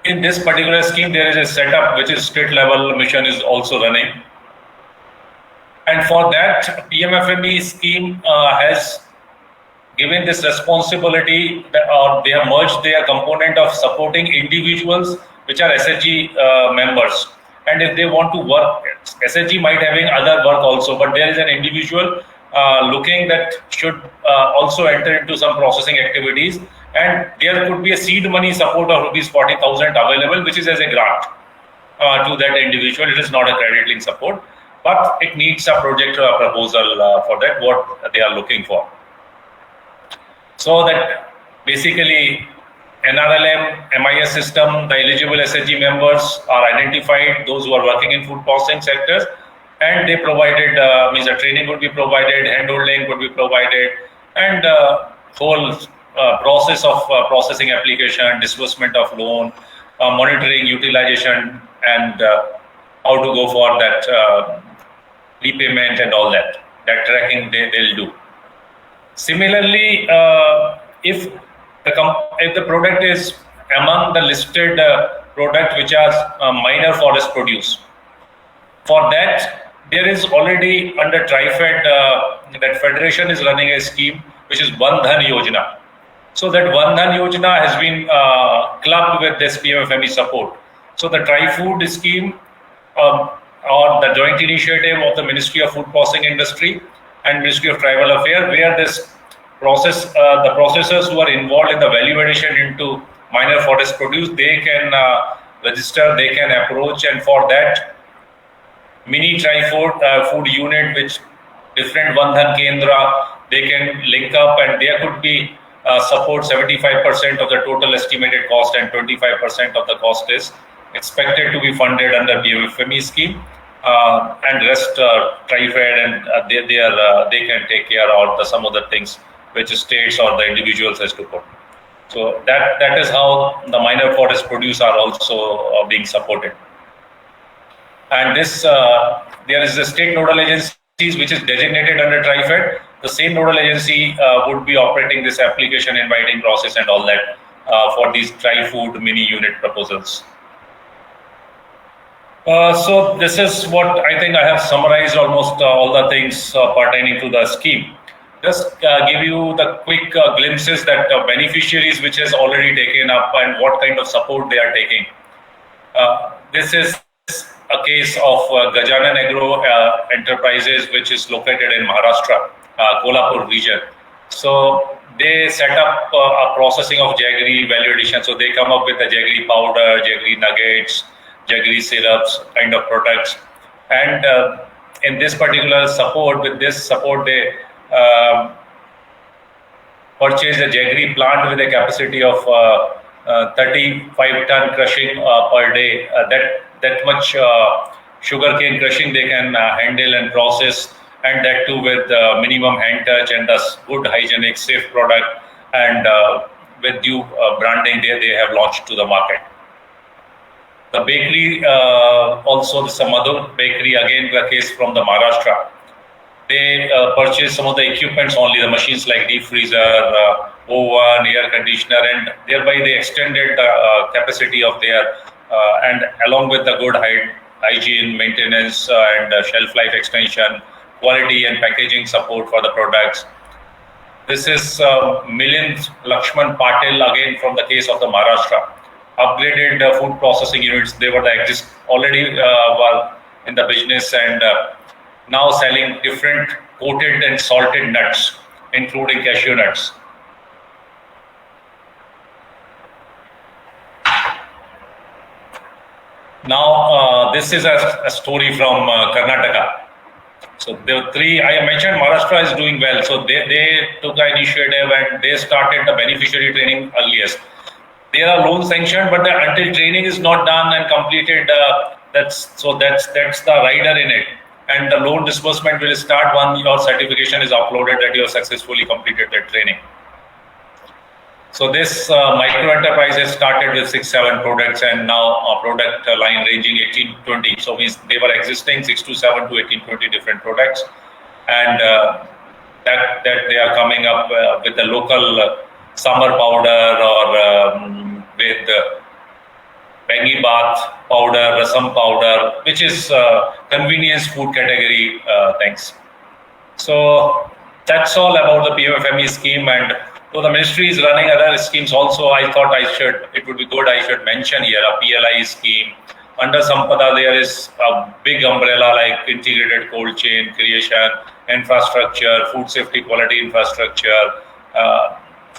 In this particular scheme, there is a setup which is state level mission is also running. And for that, PMFME scheme has given this responsibility or they have merged their component of supporting individuals which are SHG members. And if they want to work, SHG might having other work also, but there is an individual looking that should also enter into some processing activities, and there could be a seed money support of rupees 40,000 available, which is as a grant to that individual. It is not a credit link support, but it needs a project proposal for that, what they are looking for. So that basically NRLM, MIS system, the eligible SHG members are identified, those who are working in food processing sectors, and they provided, means the training would be provided, handholding would be provided, and whole process of processing application, disbursement of loan, monitoring, utilization, and how to go for that repayment and all that tracking they'll do. Similarly, if the product is among the listed product which are minor forest produce, for that there is already under TriFed, that federation is running a scheme which is Van Dhan Yojana. So that Van Dhan Yojana has been clubbed with this PMFME support. So the Tri-Food scheme or the joint initiative of the Ministry of Food Processing Industry and Ministry of Tribal Affairs, where this process, the processors who are involved in the value addition into minor forest produce, they can register, they can approach, and for that mini Tri-Food food unit, which different Van Dhan Kendra, they can link up, and there could be support 75% of the total estimated cost, and 25% of the cost is expected to be funded under PMFME scheme, and rest TriFed, and they can take care of some of the things which states or the individuals has to put. So that is how the minor forest produce are also being supported. And this there is a state nodal agencies which is designated under TriFed. The same nodal agency would be operating this application inviting process and all that for these Tri-Food mini unit proposals. So this is what I think I have summarized almost all the things pertaining to the scheme. Just give you the quick glimpses that beneficiaries which has already taken up and what kind of support they are taking. This is a case of Gajanan Agro Enterprises, which is located in Maharashtra, Kolhapur region. So they set up a processing of jaggery value addition. So they come up with the jaggery powder, jaggery nuggets, jaggery syrups kind of products. And in this particular support, with this support, they purchased a jaggery plant with a capacity of 35 ton crushing per day. That much sugarcane crushing they can handle and process, and that too with minimum hand touch and thus good hygienic, safe product, and with due branding they have launched to the market. The bakery, also the Samadhu bakery, again the case from the Maharashtra. They purchased some of the equipments only, the machines like deep freezer, oven, air conditioner, and thereby they extended the capacity of their, and along with the good hygiene, maintenance, and shelf life extension, quality and packaging support for the products. This is Milind Lakshman Patil, again from the case of the Maharashtra. Upgraded food processing units, they were already were in the business, and now selling different coated and salted nuts, including cashew nuts. Now, this is a story from Karnataka. So there were three, I mentioned Maharashtra is doing well. So they took the initiative and they started the beneficiary training earliest. There are loans sanctioned, but until training is not done and completed, that's the rider in it. And the loan disbursement will start when your certification is uploaded that you have successfully completed that training. So this micro enterprise has started with 6-7 products, and now a product line ranging 18-20. So they were existing 6 to 7 to 18-20 different products, and that they are coming up with the local summer powder or with Bengi bath powder, rasam powder, which is convenience food category things. So that's all about the PMFME scheme, and so the ministry is running other schemes also. I thought it would be good I should mention here a PLI scheme. Under Sampada, there is a big umbrella like integrated cold chain creation, infrastructure, food safety quality infrastructure,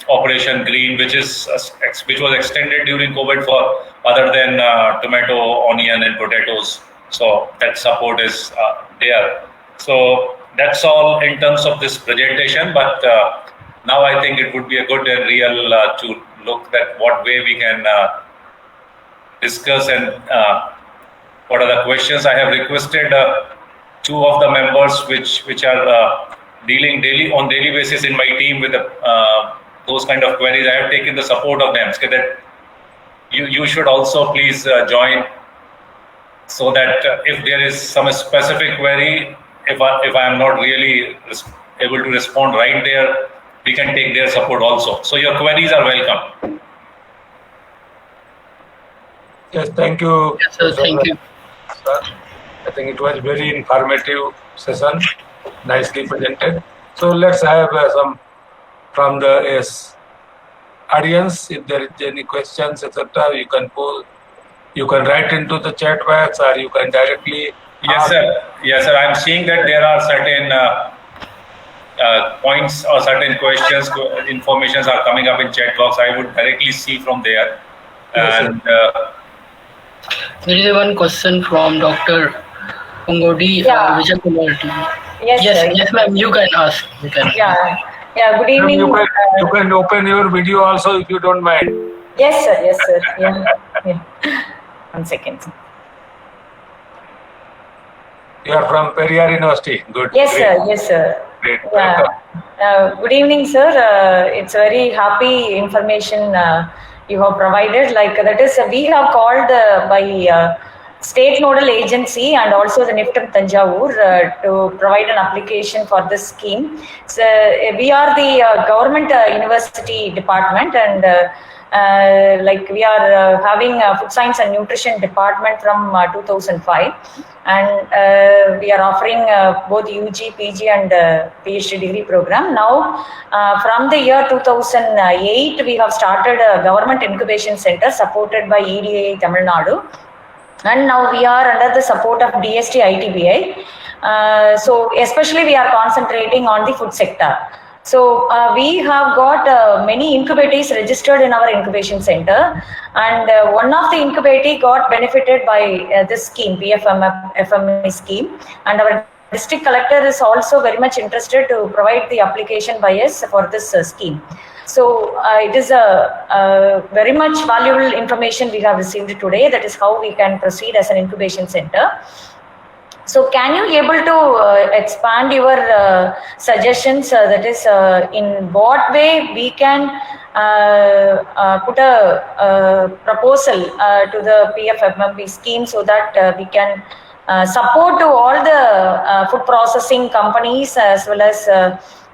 Operation Green, which was extended during COVID for other than tomato, onion, and potatoes. So that support is there. So that's all in terms of this presentation. But now I think it would be a good and real to look at what way we can discuss and what are the questions. I have requested 2 of the members which are dealing on daily basis in my team with those kind of queries. I have taken the support of them, so that you should also please join, so that if there is some specific query, if I am not really able to respond right there, we can take their support also. So your queries are welcome. Yes, thank you. Yes, sir. Thank you. Sir, I think it was very informative session, nicely presented. So let's have some from the audience. If there is any questions, etc., you can pose. You can write into the chat box, or you can directly. Yes, sir. Yes, sir. I'm seeing that there are certain points or certain questions, informations are coming up in chat box. I would directly see from there. Yes, and there is one question from Dr. Pungodi Vijay Kumar. Yes, ma'am. You can ask. Yeah. Good evening. You can open your video also if you don't mind. Yes, sir. Yeah. 1 second. You are from Periyar University. Good. Yes, sir. Great. Yeah. Good evening, sir. It's very happy information you have provided. Like that is, we have called by state nodal agency and also the NIFTEM Tanjavur to provide an application for this scheme. So we are the government university department, and like we are having a food science and nutrition department from 2005, and we are offering both UG, PG and PhD degree program. Now from the year 2008 we have started a government incubation center supported by EDA Tamil Nadu, and now we are under the support of DST ITBI. So especially we are concentrating on the food sector. So we have got many incubators registered in our incubation center, and one of the incubators got benefited by this scheme, PMFME scheme, and our district collector is also very much interested to provide the application by us for this scheme. So it is a very much valuable information we have received today. That is how we can proceed as an incubation center. So can you able to expand your suggestions, that is in what way we can put a proposal to the PMFME scheme, so that we can support to all the food processing companies as well as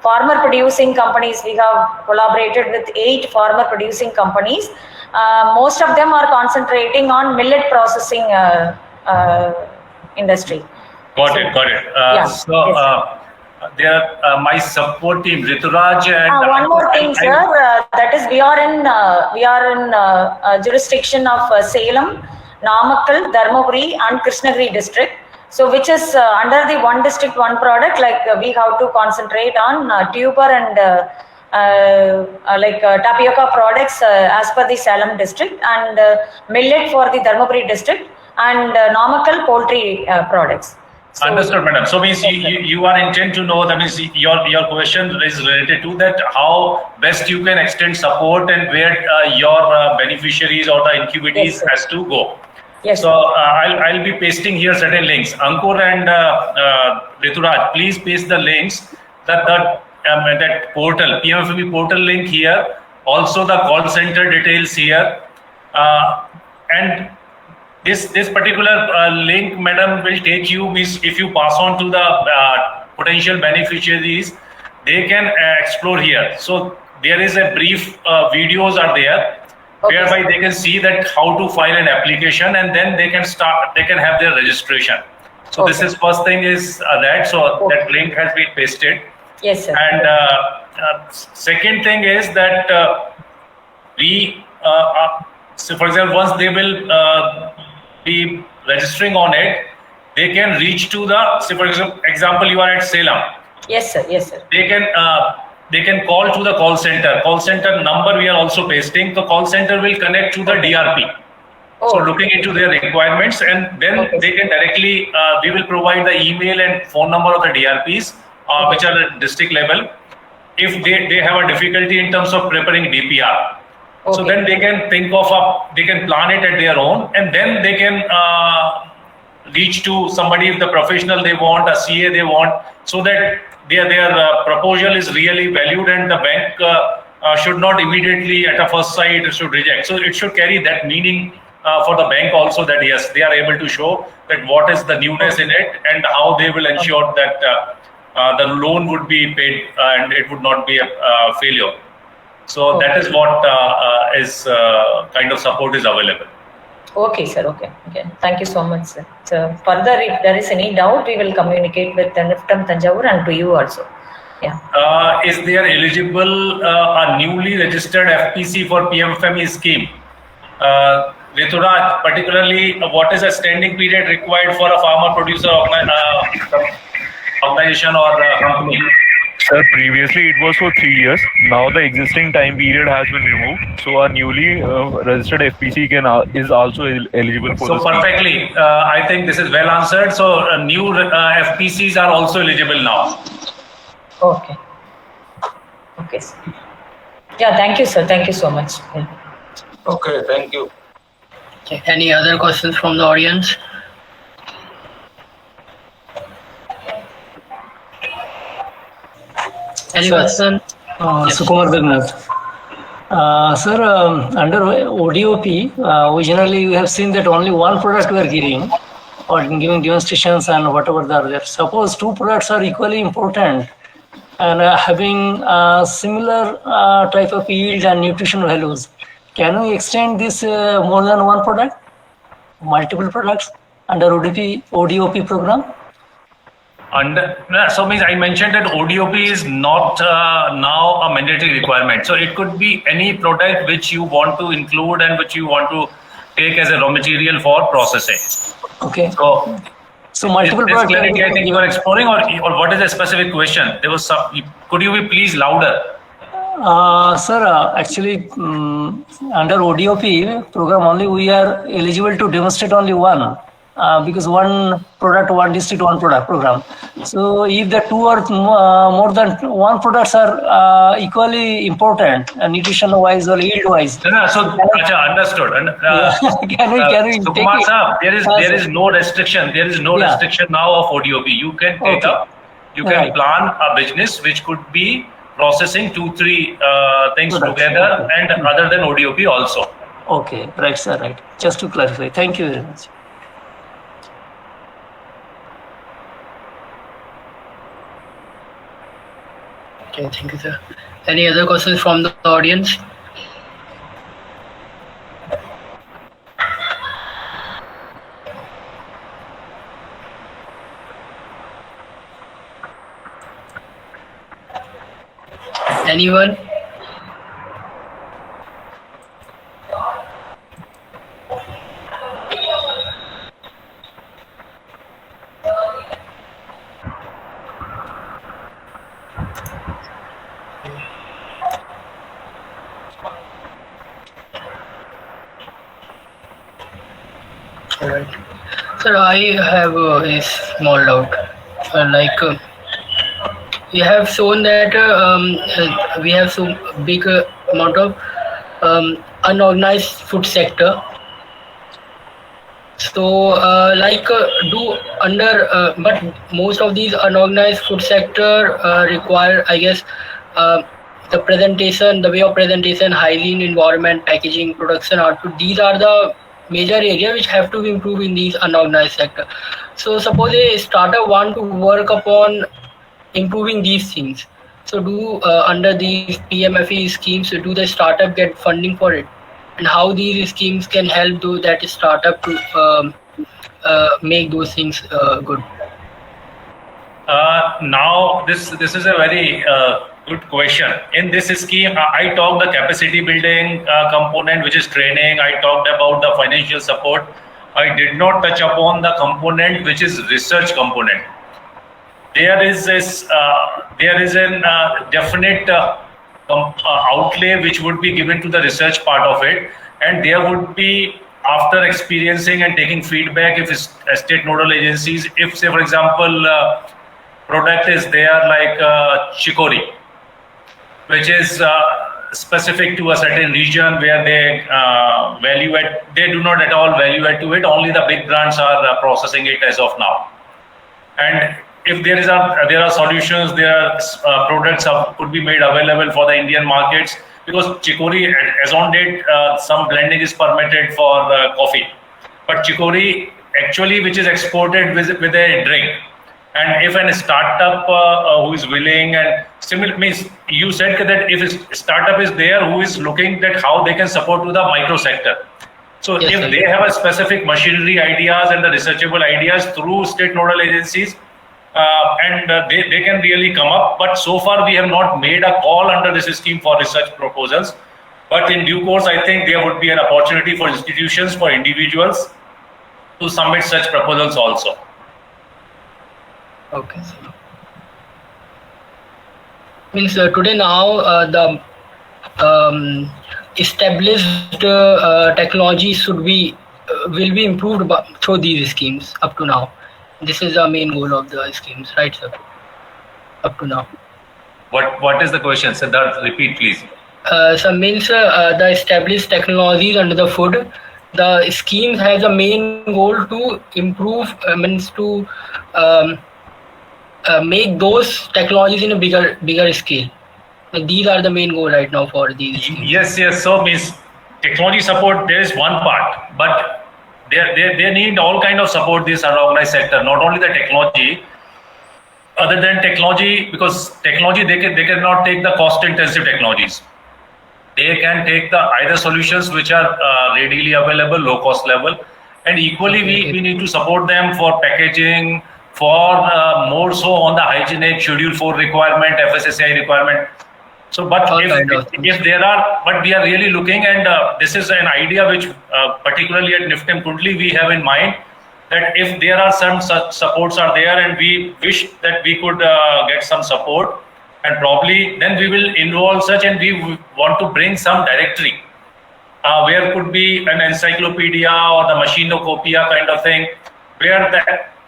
farmer producing companies. We have collaborated with 8 farmer producing companies. Most of them are concentrating on millet processing industry. Got it. So there, my support team, Rituraj and one more thing, sir. That is, we are in jurisdiction of Salem, Namakkal, Dharmaburi, and Krishnagiri district. So, which is under the one district, one product. Like we have to concentrate on tuber and tapioca products as per the Salem district, and millet for the Dharmaburi district, and Namakkal poultry products. So, understood, madam. So means you are intent to know, that means your question is related to that, how best you can extend support and where your beneficiaries or the incubators has to go. Yes. So I'll be pasting here certain links. Ankur and Rituraj, please paste the links that portal, PMFME portal link here, also the call center details here, and this particular link, madam, will take you, if you pass on to the potential beneficiaries, they can explore here. So there is a brief videos are there, whereby they can see that how to file an application, and then they can have their registration. So this is first thing is that, so that link has been pasted. Yes, sir. And second thing is that so for example, once they will be registering on it, they can reach to the, say for example, you are at Salem. Yes, sir. Yes, sir. They can call to the call center. Call center number we are also pasting. The call center will connect to the DRP. So looking into their requirements, and then they can directly, we will provide the email and phone number of the DRPs, which are at district level, if they have a difficulty in terms of preparing DPR. So then they can think of they can plan it at their own, and then they can reach to somebody, if the professional they want, a CA they want, so that their proposal is really valued, and the bank should not immediately at a first sight should reject. So it should carry that meaning for the bank also, that yes, they are able to show that what is the newness in it, and how they will ensure that the loan would be paid and it would not be a failure. So that is what is kind of support is available. Okay, sir. Okay. Thank you so much, sir. So further, if there is any doubt, we will communicate with NIFTEM Thanjavur and to you also. Yeah. Is there eligible a newly registered FPC for PMFME scheme? Rituraj, particularly, what is a standing period required for a farmer producer organization or company? Sir, previously it was for 3 years. Now the existing time period has been removed. So a newly registered FPC is also eligible for. So perfectly, I think this is well answered. So new FPCs are also eligible now. Okay. Okay, sir. Yeah, thank you, sir. Thank you so much. Yeah. Okay, thank you. Okay. Any other questions from the audience? Any question? Yes. Sukumar Bignath. Sir, under ODOP, we have seen that only one product we are giving, or giving demonstrations and whatever they are there. Suppose two products are equally important and having similar type of yield and nutrition values. Can we extend this more than one product, multiple products under ODOP program? So means I mentioned that ODOP is not now a mandatory requirement. So it could be any product which you want to include and which you want to take as a raw material for processing. Okay. So multiple products. I think you are exploring, or what is the specific question? There was some. Could you be please louder? Sir, actually, under ODOP program only we are eligible to demonstrate only one. Because one product, one district, one product program. So if the two or more than one products are equally important, nutrition-wise or yield-wise. So understood. Can we Sukumar sir, there is no restriction. There is no restriction now of ODOP. You can take up. You can plan a business which could be processing 2-3 things together, and other than ODOP also. Okay, right, sir. Right. Just to clarify. Thank you very much. Okay, thank you, sir. Any other questions from the audience? Anyone? Alright. Sir, I have a small doubt. We have shown that we have so big amount of unorganized food sector. So, but most of these unorganized food sector require, I guess, the presentation, the way of presentation, hygiene, environment, packaging, production output, these are the major areas which have to be improved in these unorganized sector. So suppose a startup want to work upon improving these things. So do under these PMFE schemes, do the startup get funding for it? And how these schemes can help that startup to make those things good? Now, this is a very good question. In this scheme, I talked the capacity building component, which is training. I talked about the financial support. I did not touch upon the component which is research component. There is an definite outlay which would be given to the research part of it, and there would be, after experiencing and taking feedback, if state nodal agencies, if say for example product is there like chicory, which is specific to a certain region where they they do not at all value add to it, only the big brands are processing it as of now. And if there are solutions, there are products could be made available for the Indian markets, because chicory, as on date, some blending is permitted for coffee, but chicory actually which is exported with a drink. And if a startup who is willing, and similar means you said that if a startup is there who is looking at how they can support to the micro sector. So yes, if they have a specific machinery ideas and the researchable ideas through state nodal agencies, they can really come up. But so far we have not made a call under this scheme for research proposals. But in due course, I think there would be an opportunity for institutions, for individuals to submit such proposals also. Okay. Means today now the established technology will be improved through these schemes up to now. This is the main goal of the schemes, right, sir? Up to now. What is the question, Siddharth? Repeat, please. So means the established technologies under the food, the scheme has a main goal to improve, make those technologies in a bigger scale. And these are the main goal right now for these schemes. Yes. So means technology support, there is one part, but they need all kind of support, this unorganized sector, not only the technology. Other than technology, because technology they cannot take the cost intensive technologies. They can take the either solutions which are readily available, low cost level, and equally we need to support them for packaging, for more so on the hygienic Schedule 4 requirement, FSSAI requirement. So, but if there are, but we are really looking, and this is an idea which particularly at NIFTEM Kundli we have in mind, that if there are some such supports are there, and we wish that we could get some support, and probably then we will involve such, and we want to bring some directory where could be an encyclopedia or the machinocopia kind of thing, where the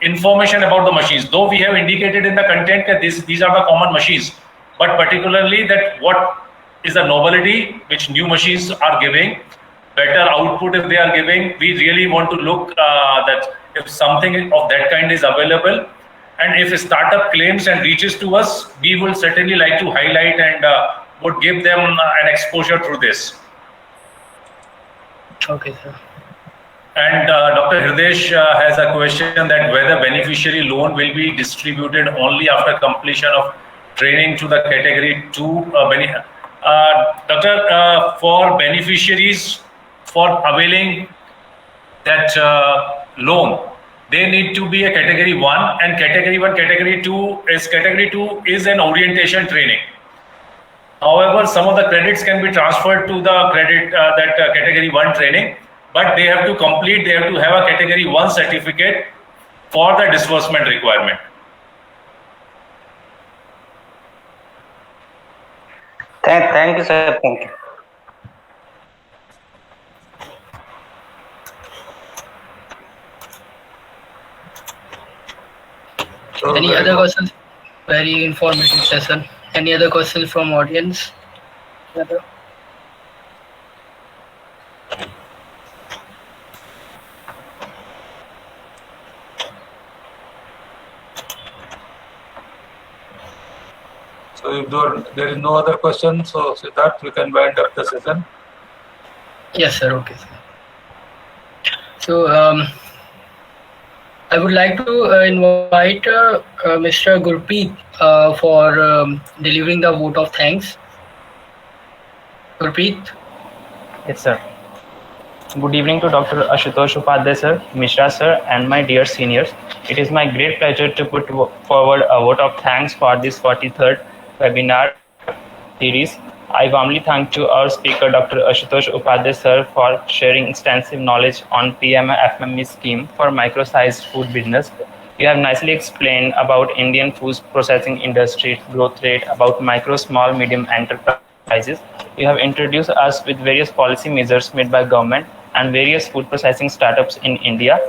information about the machines, though we have indicated in the content that these are the common machines, but particularly that what is the novelty which new machines are giving, better output if they are giving. We really want to look that if something of that kind is available, and if a startup claims and reaches to us, we will certainly like to highlight and would give them an exposure through this. Okay, sir. And Dr. Hirdesh has a question that whether beneficiary loan will be distributed only after completion of training to the category 2 Doctor, for beneficiaries for availing that loan, they need to be a category 1, and category 1, category 2 is an orientation training. However, some of the credits can be transferred to the category 1 training, but they have to complete, they have to have a category 1 certificate for the disbursement requirement. Thank you, sir. Thank you. Any other questions? Very informative session. Any other questions from audience? So if there is no other question, so Siddharth, we can wind up the session. Yes, sir. Okay, sir. So I would like to invite Mr. Gurpreet for delivering the vote of thanks. Gurpreet. Yes, sir. Good evening to Dr. Ashutosh Upadhyay, sir, Mishra, sir, and my dear seniors. It is my great pleasure to put forward a vote of thanks for this 43rd webinar series. I warmly thank to our speaker, Dr. Ashutosh Upadhyay, sir, for sharing extensive knowledge on PMFME scheme for micro-sized food business. You have nicely explained about Indian food processing industry growth rate, about micro, small, medium enterprises. You have introduced us with various policy measures made by government and various food processing startups in India.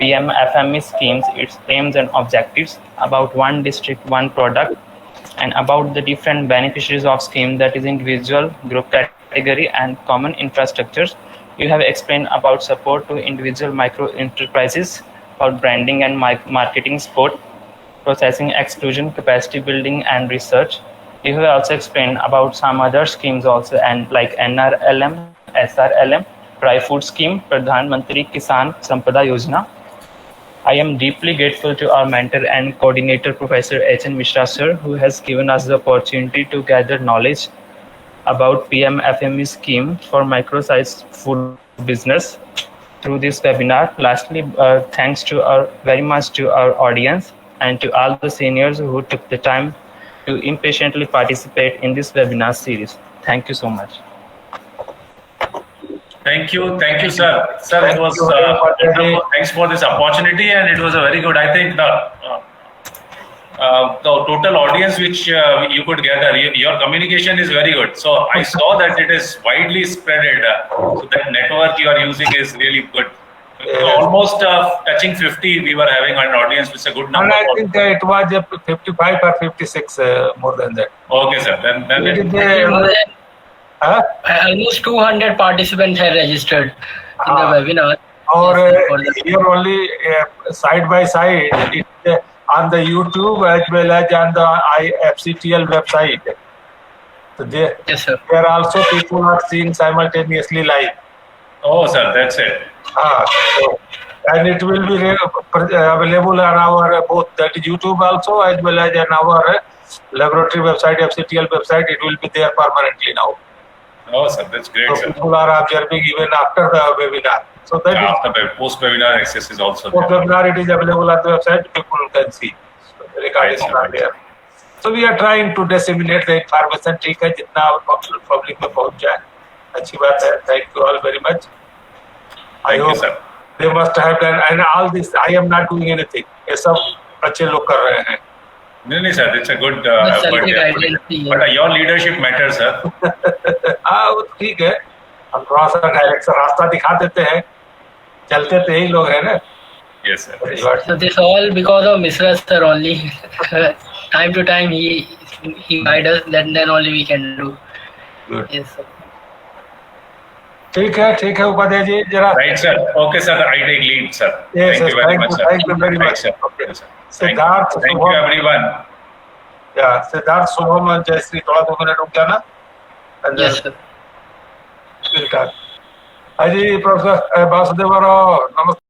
PMFME schemes, its aims and objectives, about one district, one product, and about the different beneficiaries of scheme, that is individual, group category, and common infrastructures. You have explained about support to individual micro enterprises, about branding and marketing support, processing exclusion, capacity building, and research. You have also explained about some other schemes also, and like NRLM, SRLM, Dry Food Scheme, Pradhan Mantri Kisan Sampada Yojana. I am deeply grateful to our mentor and coordinator, Professor N Mishra, sir, who has given us the opportunity to gather knowledge about PMFME scheme for micro-sized food business through this webinar. Lastly, thanks to very much to our audience and to all the seniors who took the time to impatiently participate in this webinar series. Thank you so much. Thank you, sir. Sir, it was thanks for this opportunity, and it was a very good. I think the total audience which you could gather, your communication is very good. So I saw that it is widely spreaded. So that network you are using is really good. Almost touching 50, we were having an audience, which is a good number. And I think it was 55 or 56, more than that. Okay, sir. Then Almost 200 participants have registered in the webinar. Or here only side by side, it's on the YouTube as well as on the FCTL website. So there also people are seeing simultaneously live. Oh, sir, that's it. And it will be available on our both that YouTube also as well as on our laboratory website, FCTL website. It will be there permanently now. Oh, sir, that's great. So sir. people are observing even after the webinar. So that after post-webinar access is also there. Post-webinar, it is available on the website. People can see. So the record is not there. So we are trying to disseminate the information. ठीक है, जितना public में पहुंच जाए, अच्छी बात है. Thank you all very much. Thank you, sir. They must have done, and all this. I am not doing anything. ये सब अच्छे लोग कर रहे हैं. No, sir, it's a good effort. But your leadership matters, sir. वो ठीक है. हम थोड़ा सा डायरेक्शन रास्ता दिखा देते हैं. चलते तो यही लोग हैं ना. Yes, sir. So this all because of Mishra sir only. Time to time he guide us. Then only we can do. Good. Yes, sir. ठीक है उपाध्याय जी जरा. Right, sir. Okay, sir. I take lead, sir. Yes, thank you very much, sir. Thank you very much. Sir. Okay. Yes, sir. Siddharth, thank you everyone. Yeah, Siddharth, Shubham and Jayashree, थोड़ा 2 minute रुक जाना. Yes, sir. Aji, Professor Vasudeva Rao, namaste.